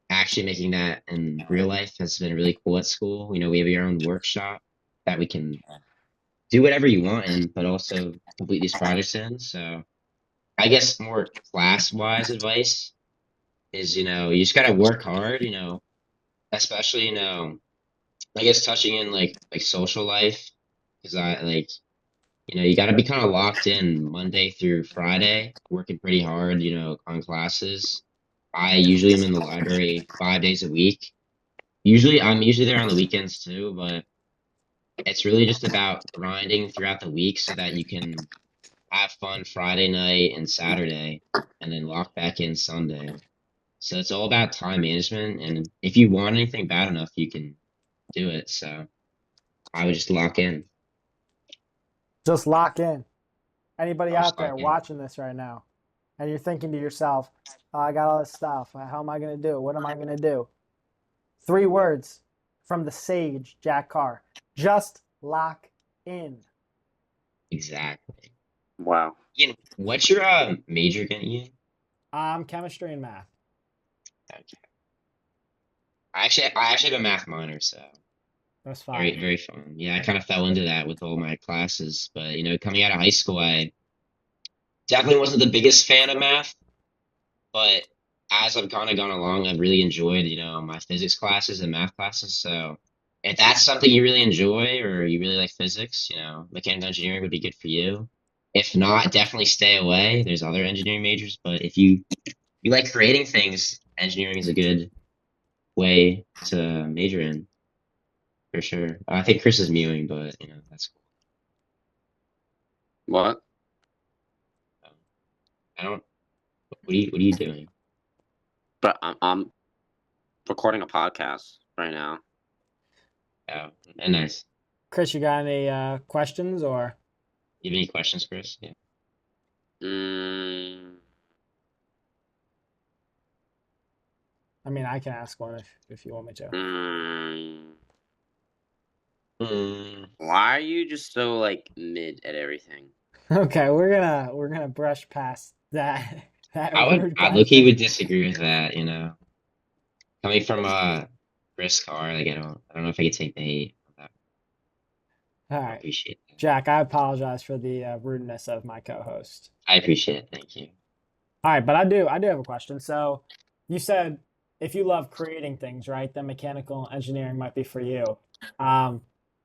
Speaker 4: actually making that in real life has been really cool at school. We have our own workshop that we can do whatever you want in, but also complete these projects in. So I guess more class-wise advice is, you just gotta work hard, especially, I guess touching in like social life, because you gotta be kind of locked in Monday through Friday, working pretty hard, on classes. I usually am in the library 5 days a week. I'm usually there on the weekends too, but it's really just about grinding throughout the week so that you can have fun Friday night and Saturday, and then lock back in Sunday. So it's all about time management, and if you want anything bad enough, you can do it. So I would just lock in.
Speaker 2: Just lock in. Anybody
Speaker 4: I'll
Speaker 2: out
Speaker 4: just
Speaker 2: there
Speaker 4: lock in.
Speaker 2: watching this right now, and you're thinking to yourself, oh, I got all this stuff. How am I going to do? What am I going to do? 3 words from the sage, Jack Carr. Just lock in.
Speaker 4: Exactly.
Speaker 5: wow?
Speaker 4: Ian, what's your major again, Ian?
Speaker 2: Chemistry and math.
Speaker 4: Okay. I actually have a math minor, so
Speaker 2: That's
Speaker 4: very,
Speaker 2: fine.
Speaker 4: very fun. Yeah, I kind of fell into that with all my classes, but coming out of high school, I definitely wasn't the biggest fan of math, but as I've kind of gone along, I've really enjoyed, my physics classes and math classes. So if that's something you really enjoy or you really like physics, mechanical engineering would be good for you. If not, definitely stay away. There's other engineering majors, but if you like creating things, engineering is a good way to major in for sure. I think Chris is mewing, but that's cool.
Speaker 5: What?
Speaker 4: I don't. What are you doing?
Speaker 5: But I'm recording a podcast right now.
Speaker 4: Oh, and nice.
Speaker 2: Chris, you got any questions or?
Speaker 4: You have any questions, Chris? Yeah.
Speaker 5: Mm,
Speaker 2: I mean, I can ask one if you want me to.
Speaker 5: why are you just so like mid at everything?
Speaker 2: Okay, we're gonna brush past that rude
Speaker 4: I low-key
Speaker 2: question.
Speaker 4: would disagree with that, Coming from Chris Carr, like I don't know if I could take the hate.
Speaker 2: All
Speaker 4: I
Speaker 2: right,
Speaker 4: appreciate that.
Speaker 2: Jack, I apologize for the rudeness of my co-host.
Speaker 4: I appreciate it. Thank you.
Speaker 2: All right, but I do have a question. So you said if you love creating things, right, then mechanical engineering might be for you. And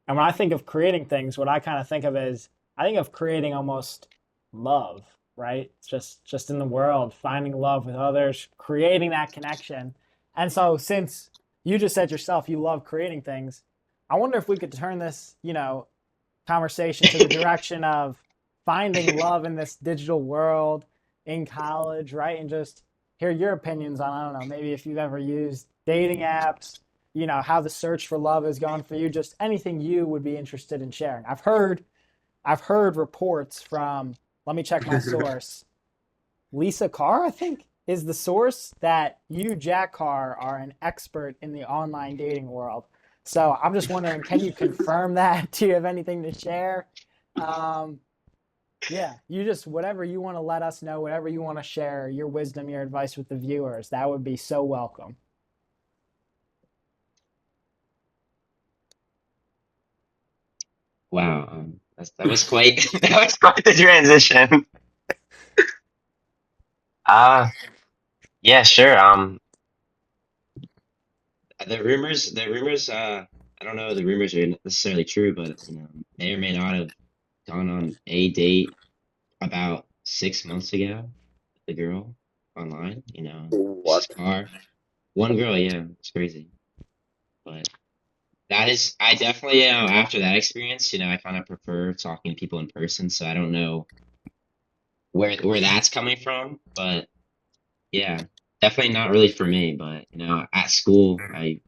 Speaker 2: when I think of creating things, what I kind of think of is I think of creating almost love, right? It's just in the world, finding love with others, creating that connection. And so since you just said yourself you love creating things, I wonder if we could turn this, conversation to the direction of finding love in this digital world in college, right? And just hear your opinions on, I don't know, maybe if you've ever used dating apps, how the search for love has gone for you, just anything you would be interested in sharing. I've heard reports from, let me check my source. Lisa Carr, I think, is the source that you, Jack Carr, are an expert in the online dating world. So I'm just wondering, can you confirm that? Do you have anything to share? Yeah, you just, whatever you want to let us know, whatever you want to share, your wisdom, your advice with the viewers, that would be so welcome.
Speaker 4: Wow, that was quite that was quite the transition. Yeah, sure. The rumors. I don't know if the rumors are necessarily true, but may or may not have gone on a date about 6 months ago with the girl online. This
Speaker 5: What?
Speaker 4: car. One girl, yeah, it's crazy. But I definitely, after that experience, I kind of prefer talking to people in person. So I don't know where that's coming from, but yeah, definitely not really for me. But at school, I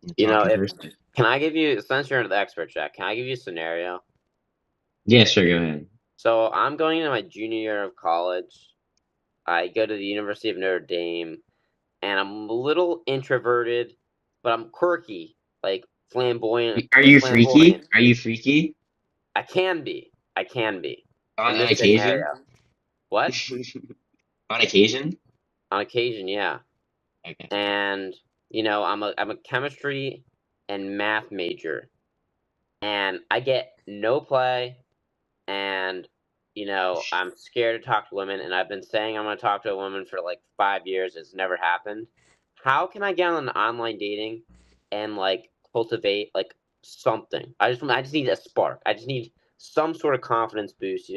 Speaker 4: talk in
Speaker 5: If
Speaker 4: person.
Speaker 5: can I give you, since you're the expert, Jack, can I give you a scenario?
Speaker 4: Yeah, sure, go ahead.
Speaker 5: So I'm going into my junior year of college. I go to the University of Notre Dame, and I'm a little introverted, but I'm quirky, like flamboyant.
Speaker 4: Are you freaky?
Speaker 5: Flamboyant.
Speaker 4: Are you freaky
Speaker 5: I can be. I can be. In
Speaker 4: on
Speaker 5: this
Speaker 4: occasion?
Speaker 5: scenario. What?
Speaker 4: On occasion?
Speaker 5: On occasion, yeah.
Speaker 4: Okay.
Speaker 5: And I'm a chemistry and math major, and I get no play, and I'm scared to talk to women, and I've been saying I'm going to talk to a woman for like 5 years. It's never happened. How can I get on online dating and like cultivate like something? I just need a spark. I just need some sort of confidence boost.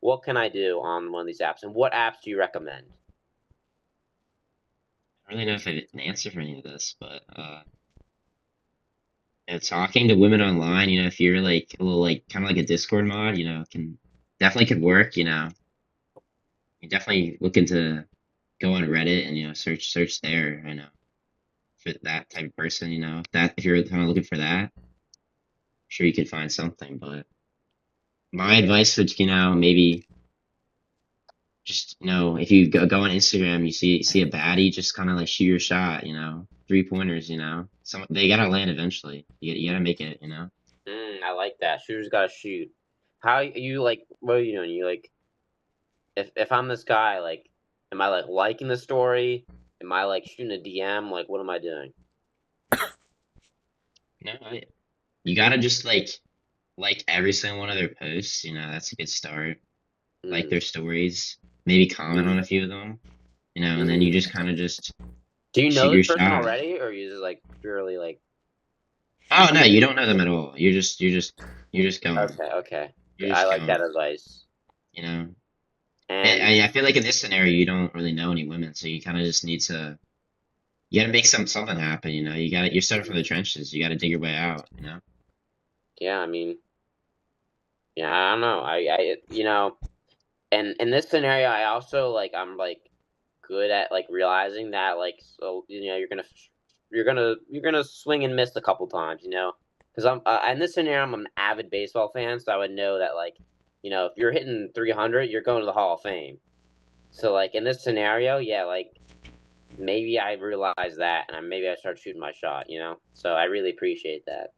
Speaker 5: What can I do on one of these apps, and what apps do you recommend?
Speaker 4: I don't really know if I have an answer for any of this, but talking to women online, if you're like a little like kind of like a Discord mod, can definitely could work. You definitely looking to go on Reddit and search there. For that type of person, if you're kind of looking for that, I'm sure you could find something. But my advice would maybe just if you go on Instagram, you see a baddie, just kind of like shoot your shot. 3 pointers. Some they gotta land eventually. You gotta make it.
Speaker 5: I like that. Shooters gotta shoot. How you like? What are you doing? You like? If I'm this guy, like, am I like liking the story? Am I like shooting a DM? Like, what am I doing?
Speaker 4: No, you gotta just like every single one of their posts. That's a good start. Like their stories, maybe comment on a few of them. And then you just kind of just
Speaker 5: Do you
Speaker 4: shoot
Speaker 5: know
Speaker 4: your
Speaker 5: this person
Speaker 4: shot.
Speaker 5: already, or you just like purely like?
Speaker 4: Oh no, you don't know them at all. You're just going.
Speaker 5: Okay.
Speaker 4: You're
Speaker 5: I
Speaker 4: just
Speaker 5: like that
Speaker 4: going.
Speaker 5: advice.
Speaker 4: You know.
Speaker 5: And
Speaker 4: I feel like in this scenario you don't really know any women, so you kind of just need to. You gotta make something happen. You're starting from the trenches. You gotta dig your way out.
Speaker 5: yeah, I mean, yeah, I don't know. I and in this scenario, I also like I'm like good at like realizing that like so you're gonna swing and miss a couple times, because I'm in this scenario I'm an avid baseball fan, so I would know that like if you're hitting 300, you're going to the Hall of Fame. So like in this scenario, yeah, like maybe I realize that and maybe I start shooting my shot, So I really appreciate that.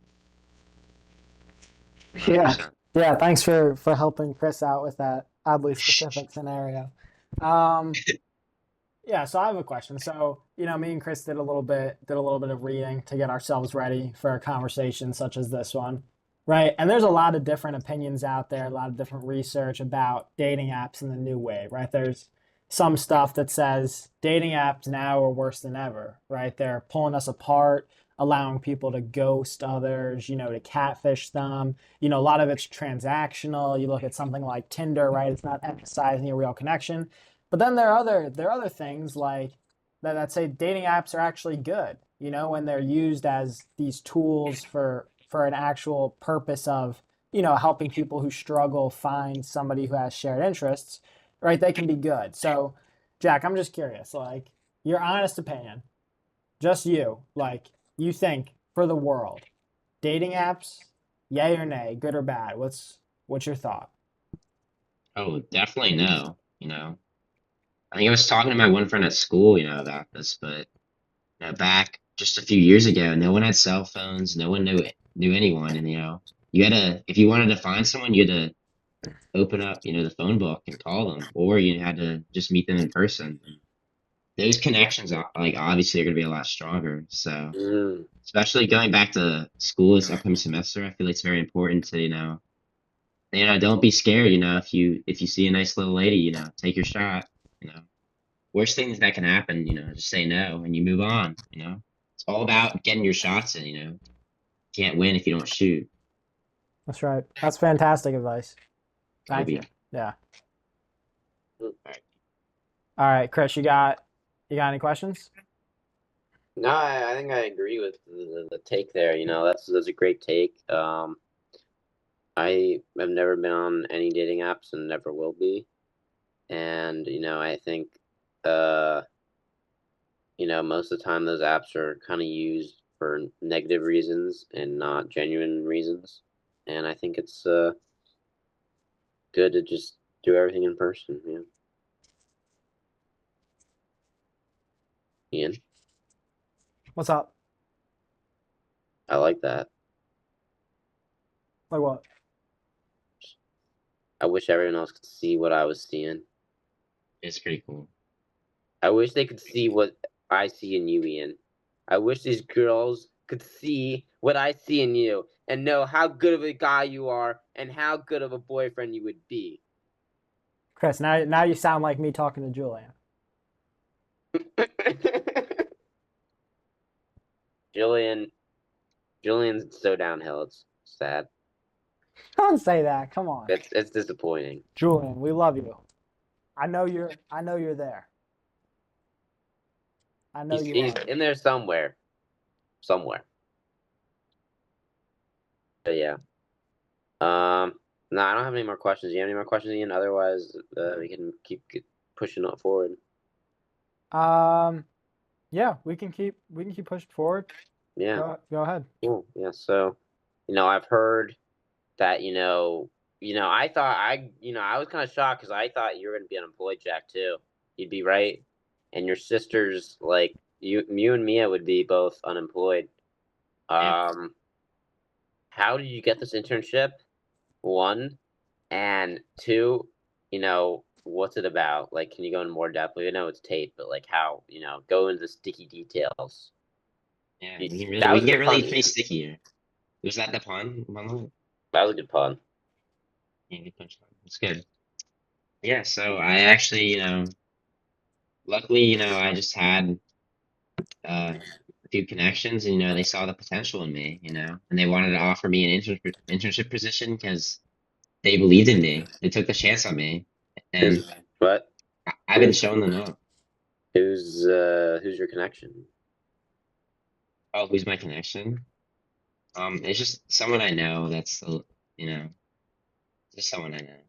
Speaker 2: Yeah.
Speaker 4: 100%.
Speaker 2: Yeah, thanks for helping Chris out with that oddly specific scenario. Yeah, so I have a question. So, me and Chris did a little bit of reading to get ourselves ready for a conversation such as this one. Right? And there's a lot of different opinions out there, a lot of different research about dating apps in the new way, right? There's some stuff that says dating apps now are worse than ever, right? They're pulling us apart, allowing people to ghost others, to catfish them. A lot of it's transactional. You look at something like Tinder, right? It's not emphasizing a real connection. But then there are other things like that say dating apps are actually good, when they're used as these tools for an actual purpose of, helping people who struggle find somebody who has shared interests, right? They can be good. So, Jack, I'm just curious, like your honest opinion, just you, like you think for the world, dating apps, yay or nay, good or bad? What's your thought?
Speaker 4: Oh, definitely no. I think I was talking to my one friend at school, about this, but back just a few years ago, no one had cell phones, no one knew anyone, and you had to if you wanted to find someone, you had to open up, the phone book and call them, or you had to just meet them in person. And those connections, like obviously, are going to be a lot stronger. So,
Speaker 5: Mm.
Speaker 4: especially going back to school this upcoming semester, I feel like it's very important to don't be scared. If you see a nice little lady, take your shot. You know, worst things that can happen, just say no and you move on. It's all about getting your shots in. Can't win if you don't shoot.
Speaker 2: That's right. That's fantastic advice. Thank you.
Speaker 4: Kobe.
Speaker 2: Yeah.
Speaker 4: All right.
Speaker 2: All right, Chris, you got any questions?
Speaker 5: No, I think I agree with the take there. That's a great take. I have never been on any dating apps and never will be. And, I think, most of the time those apps are kind of used for negative reasons and not genuine reasons. And I think it's good to just do everything in person. Yeah. Ian,
Speaker 2: What's up?
Speaker 5: I like that.
Speaker 2: Like what?
Speaker 5: I wish everyone else could see what I was seeing.
Speaker 4: It's pretty cool.
Speaker 5: I wish they could see what I see in you, Ian. I wish these girls could see what I see in you and know how good of a guy you are and how good of a boyfriend you would be.
Speaker 2: Chris, now you sound like me talking to Julian.
Speaker 5: Julian's so downhill. It's sad.
Speaker 2: Don't say that. Come on.
Speaker 5: It's disappointing.
Speaker 2: Julian, we love you. I know you're there. I know you
Speaker 5: He's
Speaker 2: are.
Speaker 5: in there somewhere. But yeah. No, I don't have any more questions. Do you have any more questions, Ian? Otherwise, we can keep pushing it forward.
Speaker 2: Yeah, we can keep pushing forward.
Speaker 5: Yeah.
Speaker 2: Go ahead.
Speaker 5: Cool. Yeah. So, I've heard that, I was kind of shocked because I thought you were going to be unemployed, Jack, too. You'd be right. And your sisters, like, you and Mia would be both unemployed.
Speaker 4: Yeah.
Speaker 5: How did you get this internship? One, and two, what's it about? Like, can you go into more depth? We know it's tape, but like how, go into the sticky details.
Speaker 4: Yeah,
Speaker 5: That
Speaker 4: we
Speaker 5: was
Speaker 4: can
Speaker 5: a
Speaker 4: get
Speaker 5: good
Speaker 4: really
Speaker 5: pun.
Speaker 4: pretty sticky here. Was that the pun?
Speaker 5: That was a good pun.
Speaker 4: Yeah, good punchline. It's good. Yeah, so I actually, luckily, I just had a few connections, and they saw the potential in me, and they wanted to offer me an internship position because they believed in me. They took the chance on me, and
Speaker 5: What?
Speaker 4: I've been showing them up.
Speaker 5: Who's your connection?
Speaker 4: Oh, who's my connection? It's just someone I know that's, just someone I know.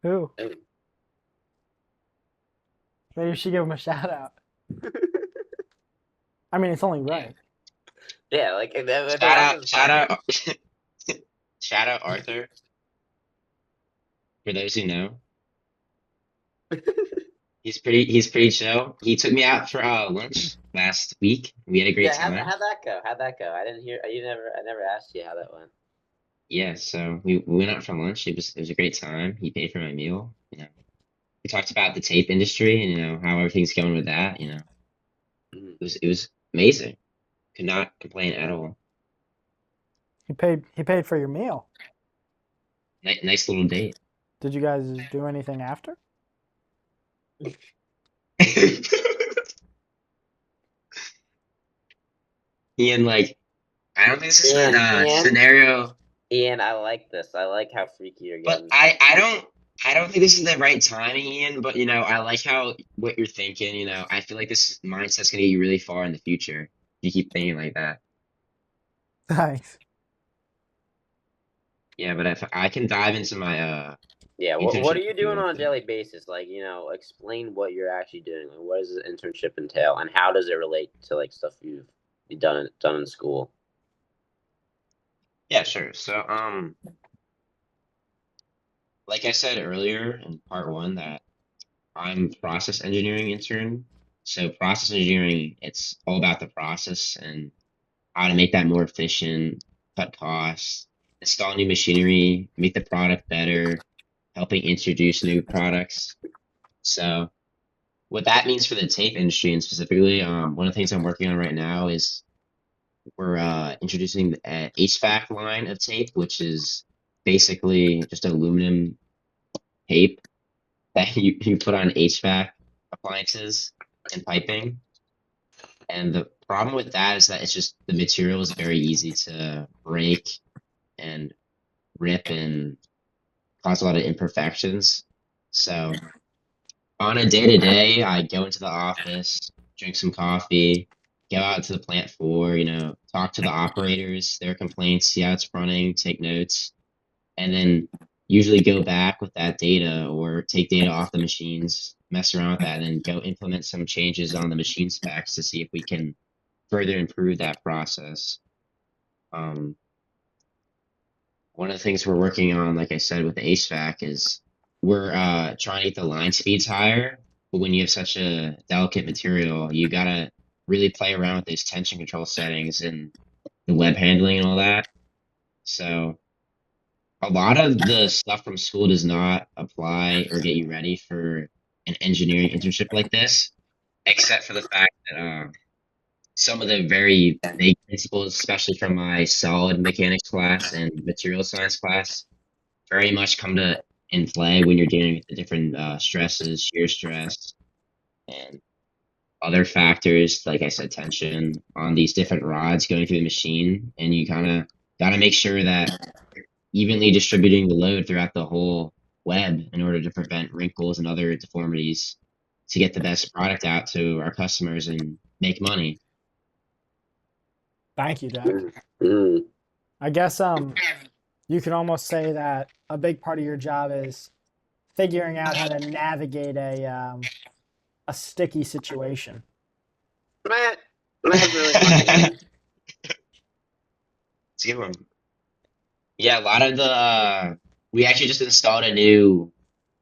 Speaker 2: Who?
Speaker 5: Oh,
Speaker 2: Maybe you should give him a shout out. I mean, it's only right.
Speaker 5: Yeah, like if they're
Speaker 4: Shout
Speaker 5: on
Speaker 4: out,
Speaker 5: this
Speaker 4: shout out,
Speaker 5: podcast-
Speaker 4: shout out Arthur. For those who know, he's pretty chill. He took me out for lunch last week. We had a great
Speaker 5: Yeah,
Speaker 4: time.
Speaker 5: how'd that go? How'd that go? I didn't hear. I never asked you how that went.
Speaker 4: Yeah, so we went out for lunch. It was a great time. He paid for my meal. You know, we talked about the tape industry and how everything's going with that.
Speaker 5: Mhm.
Speaker 4: It was amazing. Could not complain at all.
Speaker 2: He paid for your meal.
Speaker 4: Nice little date.
Speaker 2: Did you guys do anything after?
Speaker 4: Ian, like, I don't think this is
Speaker 5: Ian,
Speaker 4: a
Speaker 5: Ian?
Speaker 4: scenario,
Speaker 5: Ian, I like this. I like how freaky you're
Speaker 4: but
Speaker 5: getting.
Speaker 4: I don't think this is the right timing, Ian. But I like how what you're thinking. I feel like this mindset's gonna get you really far in the future. If you keep thinking like that.
Speaker 2: Thanks.
Speaker 4: Yeah, but if I can dive into my
Speaker 5: Yeah, what are
Speaker 4: internship
Speaker 5: you
Speaker 4: if you
Speaker 5: doing
Speaker 4: want
Speaker 5: on a
Speaker 4: to.
Speaker 5: daily basis? Like, explain what you're actually doing. Like, what does the internship entail, and how does it relate to like stuff you've done in school?
Speaker 4: Yeah, sure. So, like I said earlier in part one, that I'm process engineering intern. So process engineering, it's all about the process and how to make that more efficient, cut costs, install new machinery, make the product better, helping introduce new products. So what that means for the tape industry and specifically, one of the things I'm working on right now is we're introducing an HVAC line of tape, which is basically just aluminum tape that you put on HVAC appliances and piping. And the problem with that is that it's just the material is very easy to break and rip and cause a lot of imperfections. So on a day to day, I go into the office, drink some coffee, go out to the plant floor, talk to the operators, their complaints, see how it's running, take notes, and then usually go back with that data or take data off the machines, mess around with that, and go implement some changes on the machine specs to see if we can further improve that process. One of the things we're working on, like I said, with the HVAC is we're trying to get the line speeds higher. But when you have such a delicate material, you gotta really play around with those tension control settings and the web handling and all that. So a lot of the stuff from school does not apply or get you ready for an engineering internship like this, except for the fact that some of the very vague principles, especially from my solid mechanics class and material science class, very much come to in play when you're dealing with the different stresses, shear stress, and other factors, like I said, tension on these different rods going through the machine. And you kind of got to make sure that you're evenly distributing the load throughout the whole web in order to prevent wrinkles and other deformities to get the best product out to our customers and make money.
Speaker 2: Thank you, Jack.
Speaker 5: Mm.
Speaker 2: I guess you could almost say that a big part of your job is figuring out how to navigate a sticky situation.
Speaker 5: Man, that's really funny.
Speaker 4: It's a good one. Yeah, a lot of the we actually just installed a new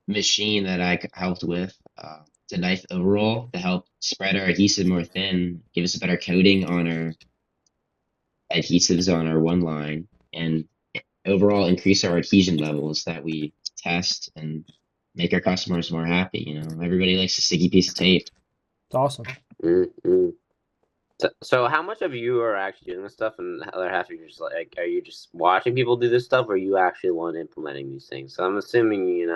Speaker 4: machine that I helped with. It's a knife overall to help spread our adhesive more thin, give us a better coating on our adhesives on our one line, and overall increase our adhesion levels that we test and make our customers more happy. Everybody likes a sticky piece of tape.
Speaker 2: It's awesome.
Speaker 5: Mm-hmm. So how much of you are actually doing this stuff, and the other half of you just like, are you just watching people do this stuff, or are you actually the one implementing these things? So I'm assuming,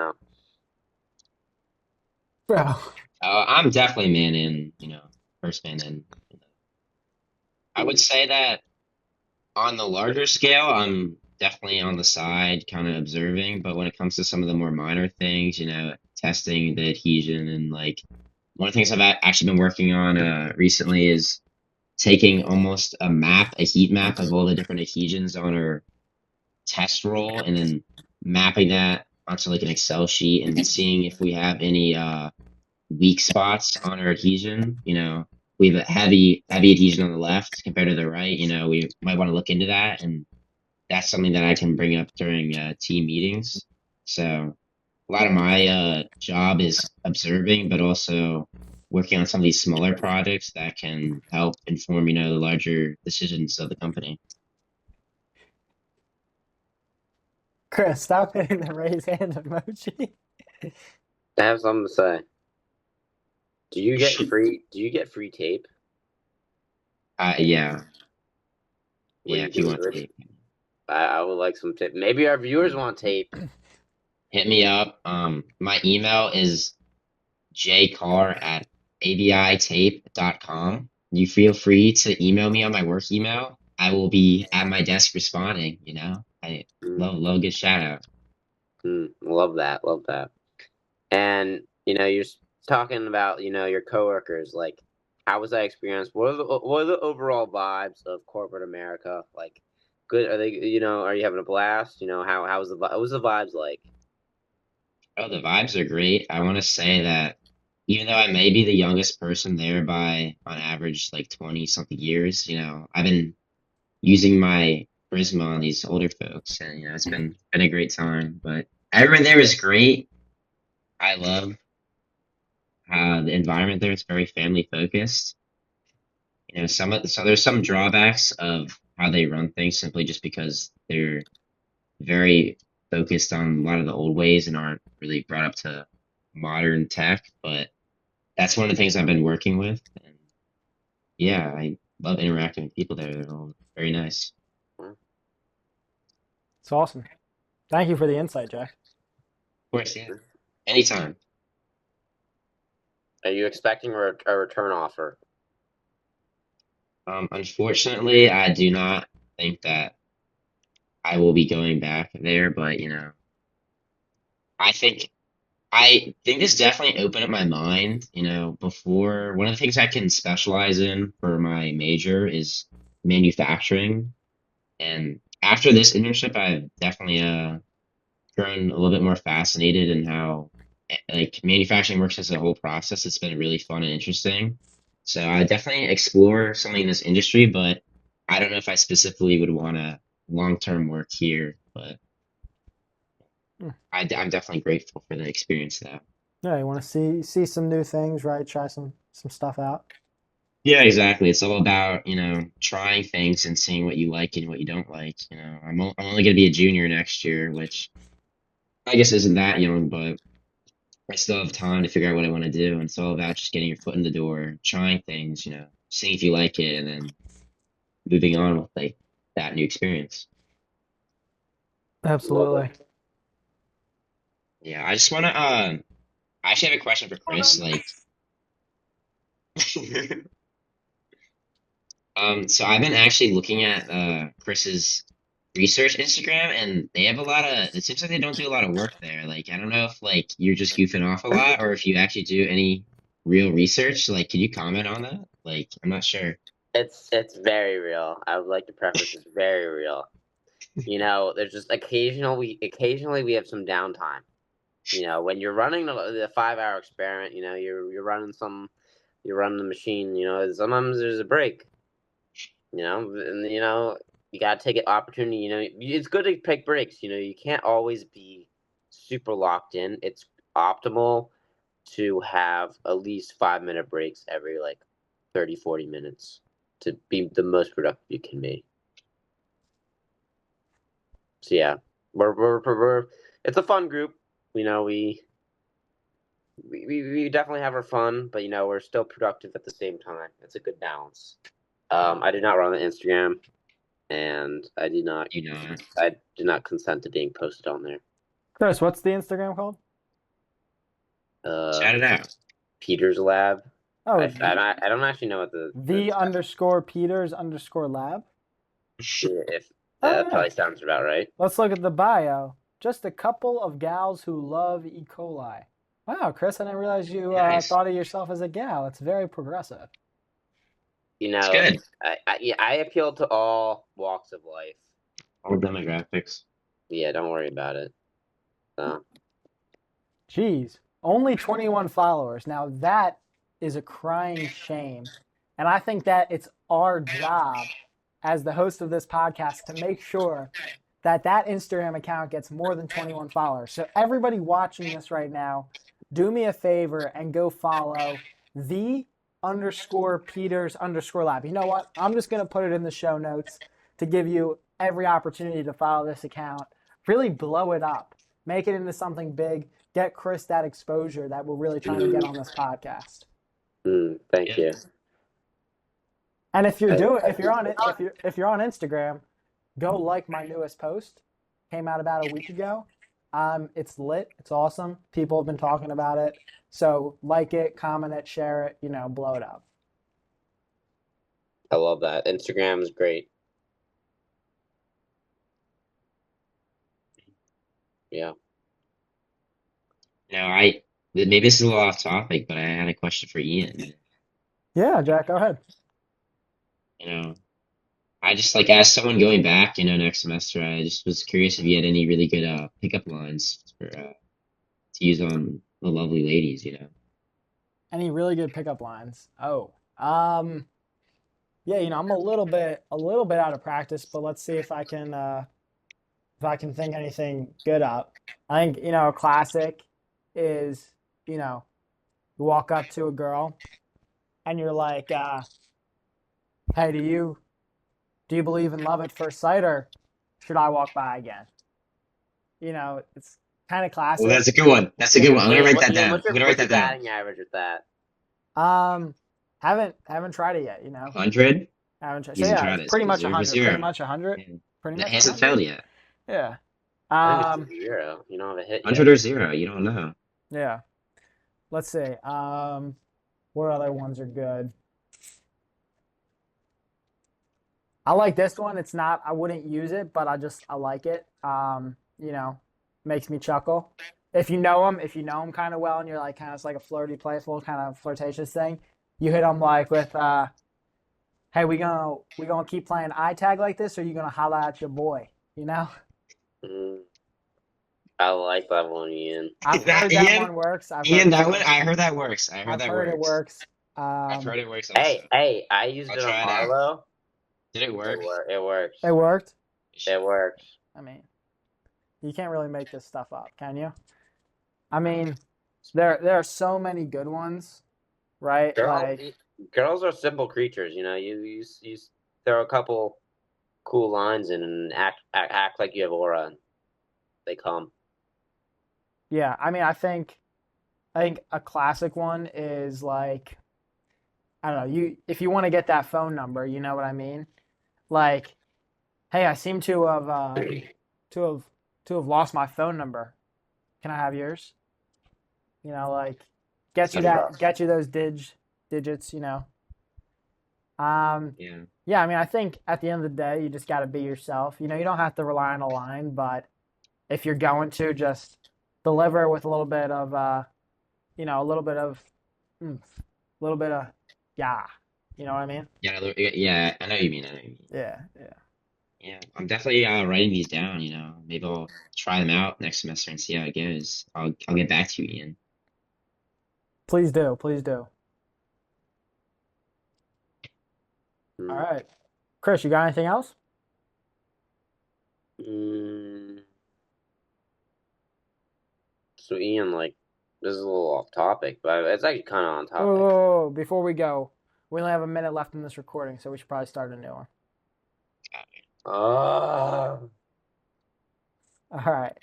Speaker 2: Bro.
Speaker 4: I'm definitely man in, first man in. I would say that on the larger scale, I'm definitely on the side, kind of observing. But when it comes to some of the more minor things, testing the adhesion and like one of the things I've actually been working on recently is taking almost a heat map of all the different adhesions on our test roll and then mapping that onto like an Excel sheet and seeing if we have any weak spots on our adhesion. We have a heavy adhesion on the left compared to the right. We might want to look into that, and that's something that I can bring up during team meetings. So a lot of my job is observing, but also working on some of these smaller projects that can help inform, the larger decisions of the company.
Speaker 2: Chris, stop hitting the raise hand emoji.
Speaker 5: I have something to say. Do you get free tape?
Speaker 4: Yeah.
Speaker 5: Will
Speaker 4: Yeah,
Speaker 5: you
Speaker 4: if you
Speaker 5: give
Speaker 4: want
Speaker 5: me
Speaker 4: tape,
Speaker 5: I would like some tape. Maybe our viewers want tape.
Speaker 4: hit me up. My email is jcarr@abitape.com. You feel free to email me on my work email. I will be at my desk responding. I love a good shout out.
Speaker 5: Love that. Love that. And you're talking about your coworkers. Like, how was that experience? What are the overall vibes of corporate America? Like, good? Are they? Are you having a blast? How was what was the vibes like?
Speaker 4: Oh, the vibes are great. I want to say that even though I may be the youngest person there by on average like 20 something years, I've been using my charisma on these older folks, and it's been a great time. But everyone there is great. I love the environment there. It's very family focused. So there's some drawbacks of how they run things simply just because they're very focused on a lot of the old ways and aren't really brought up to modern tech. But that's one of the things I've been working with. And yeah, I love interacting with people there. They're all very nice.
Speaker 2: It's awesome. Thank you for the insight, Jack.
Speaker 4: Of course, yeah. Anytime.
Speaker 5: Are you expecting a return offer?
Speaker 4: Unfortunately, I do not think that I will be going back there, but I think this definitely opened up my mind. Before one of the things I can specialize in for my major is manufacturing, and after this internship, I've definitely grown a little bit more fascinated in how like manufacturing works as a whole process. It's been really fun and interesting. So I definitely explore something in this industry, but I don't know if I specifically would want to long-term work here, but I'm definitely grateful for the experience though.
Speaker 2: Yeah, you want to see some new things, right? Try some stuff out.
Speaker 4: Yeah, exactly. It's all about, trying things and seeing what you like and what you don't like. I'm only going to be a junior next year, which I guess isn't that young, but I still have time to figure out what I want to do. And it's all about just getting your foot in the door, trying things, seeing if you like it, and then moving on with like that new experience.
Speaker 2: Absolutely.
Speaker 4: Yeah, I just want to, I actually have a question for Chris. Like, so I've been actually looking at Chris's research Instagram, and they have a lot of. It seems like they don't do a lot of work there. Like, I don't know if like you're just goofing off a lot, or if you actually do any real research. Like, can you comment on that? Like, I'm not sure.
Speaker 5: It's very real. I would like to preface it's very real. There's just occasionally we have some downtime. When you're running the 5-hour experiment, you're running the machine. Sometimes there's a break. And you gotta take an opportunity. It's good to take breaks. You can't always be super locked in. It's optimal to have at least 5-minute breaks every 30-40 minutes to be the most productive you can be. So yeah, we're it's a fun group. We definitely have our fun, but we're still productive at the same time. It's a good balance. I did not run the Instagram, and I did not consent to being posted on there.
Speaker 2: Chris, what's the Instagram called?
Speaker 4: Shout it out.
Speaker 5: Peter's Lab.
Speaker 2: Oh,
Speaker 5: I don't actually know what
Speaker 2: the_Peters_lab.
Speaker 5: if
Speaker 2: Oh,
Speaker 5: that
Speaker 2: yeah.
Speaker 5: probably sounds about right.
Speaker 2: Let's look at the bio. Just a couple of gals who love E. coli. Wow, Chris, I didn't realize you
Speaker 4: Nice.
Speaker 2: thought of yourself as a gal. It's very progressive.
Speaker 4: It's good.
Speaker 5: I appeal to all walks of life.
Speaker 4: All demographics.
Speaker 5: Yeah, don't worry about it. So.
Speaker 2: Jeez. Only 21 followers. Now that is a crying shame. And I think that it's our job as the host of this podcast to make sure that Instagram account gets more than 21 followers. So everybody watching this right now, do me a favor and go follow the_Peters_lab. You know what? I'm just going to put it in the show notes to give you every opportunity to follow this account. Really blow it up. Make it into something big. Get Chris that exposure that we're really trying to get on this podcast.
Speaker 5: Thank you.
Speaker 2: And if you're on Instagram, go like my newest post. Came out about a week ago. It's lit. It's awesome. People have been talking about it. So like it, comment it, share it, blow it up.
Speaker 5: I love that. Instagram is great. Yeah.
Speaker 4: No, maybe this is a little off topic, but I had a question for Ian.
Speaker 2: Yeah, Jack, go ahead.
Speaker 4: I just as someone going back, next semester, I just was curious if you had any really good pickup lines for to use on the lovely ladies,
Speaker 2: Any really good pickup lines? Yeah, I'm a little bit out of practice, but let's see if I can think anything good up. I think, a classic is, you walk up to a girl and you're like, hey, do you believe in love at first sight, or should I walk by again? It's kind of classic.
Speaker 4: Well, that's a good one. That's a good one. I'm gonna write that down.
Speaker 5: What's your batting average with that?
Speaker 2: Haven't tried it yet,
Speaker 4: 100?
Speaker 2: Haven't tried.
Speaker 4: He's
Speaker 2: So yeah,
Speaker 4: tried
Speaker 2: it's
Speaker 4: it.
Speaker 2: pretty much
Speaker 4: Zero for
Speaker 2: 100.
Speaker 4: zero.
Speaker 2: Pretty much 100.
Speaker 4: Yeah.
Speaker 2: Pretty
Speaker 4: That
Speaker 2: much
Speaker 4: hasn't
Speaker 2: 100.
Speaker 4: failed yet.
Speaker 2: Yeah.
Speaker 5: I think it's 0. You don't have a hit
Speaker 4: 100
Speaker 5: yet.
Speaker 4: or 0, you don't know.
Speaker 2: Yeah. Let's see. What other ones are good? I like this one. I wouldn't use it, but I like it. Makes me chuckle. If you know him kind of well, and you're it's like a flirty, playful, kind of flirtatious thing, you hit him with, hey, we gonna keep playing eye tag like this, or you gonna holla at your boy?
Speaker 5: I like that one, Ian.
Speaker 2: I've heard that one works.
Speaker 4: I heard that works.
Speaker 2: I've heard it works.
Speaker 4: I've heard it works also.
Speaker 5: Hey, I used
Speaker 4: I'll
Speaker 5: it on
Speaker 4: try it out.
Speaker 5: Marlo.
Speaker 4: Did it work?
Speaker 5: It works.
Speaker 2: It worked.
Speaker 5: It works.
Speaker 2: I mean, you can't really make this stuff up, can you? I mean, there are so many good ones, right?
Speaker 5: Girls are simple creatures, You throw a couple cool lines in and act like you have aura, and they come.
Speaker 2: Yeah, I mean, I think a classic one is I don't know, if you want to get that phone number, you know what I mean? Hey, I seem to have lost my phone number. Can I have yours? Get you those digits,
Speaker 4: Yeah.
Speaker 2: Yeah, I mean, I think at the end of the day, you just got to be yourself. You don't have to rely on a line, but if you're going to, just deliver with a little bit of, a little bit of, yeah. You know what I mean?
Speaker 4: Yeah, I know what you mean.
Speaker 2: Yeah.
Speaker 4: Yeah, I'm definitely writing these down, Maybe I'll try them out next semester and see how it goes. I'll get back to you, Ian.
Speaker 2: Please do. All right. Chris, you got anything else?
Speaker 5: So Ian, this is a little off topic, but it's actually kind of on topic.
Speaker 2: Whoa. Before we go, we only have a minute left in this recording, so we should probably start a new one. All right.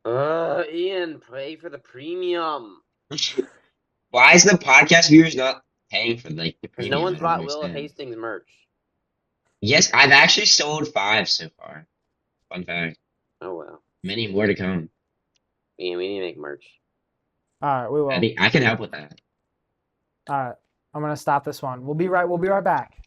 Speaker 5: Ian, pay for the premium.
Speaker 4: Why is the podcast viewers not paying for the premium?
Speaker 5: No one's
Speaker 4: I don't
Speaker 5: bought Will
Speaker 4: understand.
Speaker 5: Hastings merch.
Speaker 4: Yes, I've actually sold 5 so far. Fun fact.
Speaker 5: Oh well.
Speaker 4: Many more to come.
Speaker 5: Ian, we need to make merch.
Speaker 2: All right, we will.
Speaker 4: I can help with that.
Speaker 2: All right. I'm gonna stop this one. We'll be right back.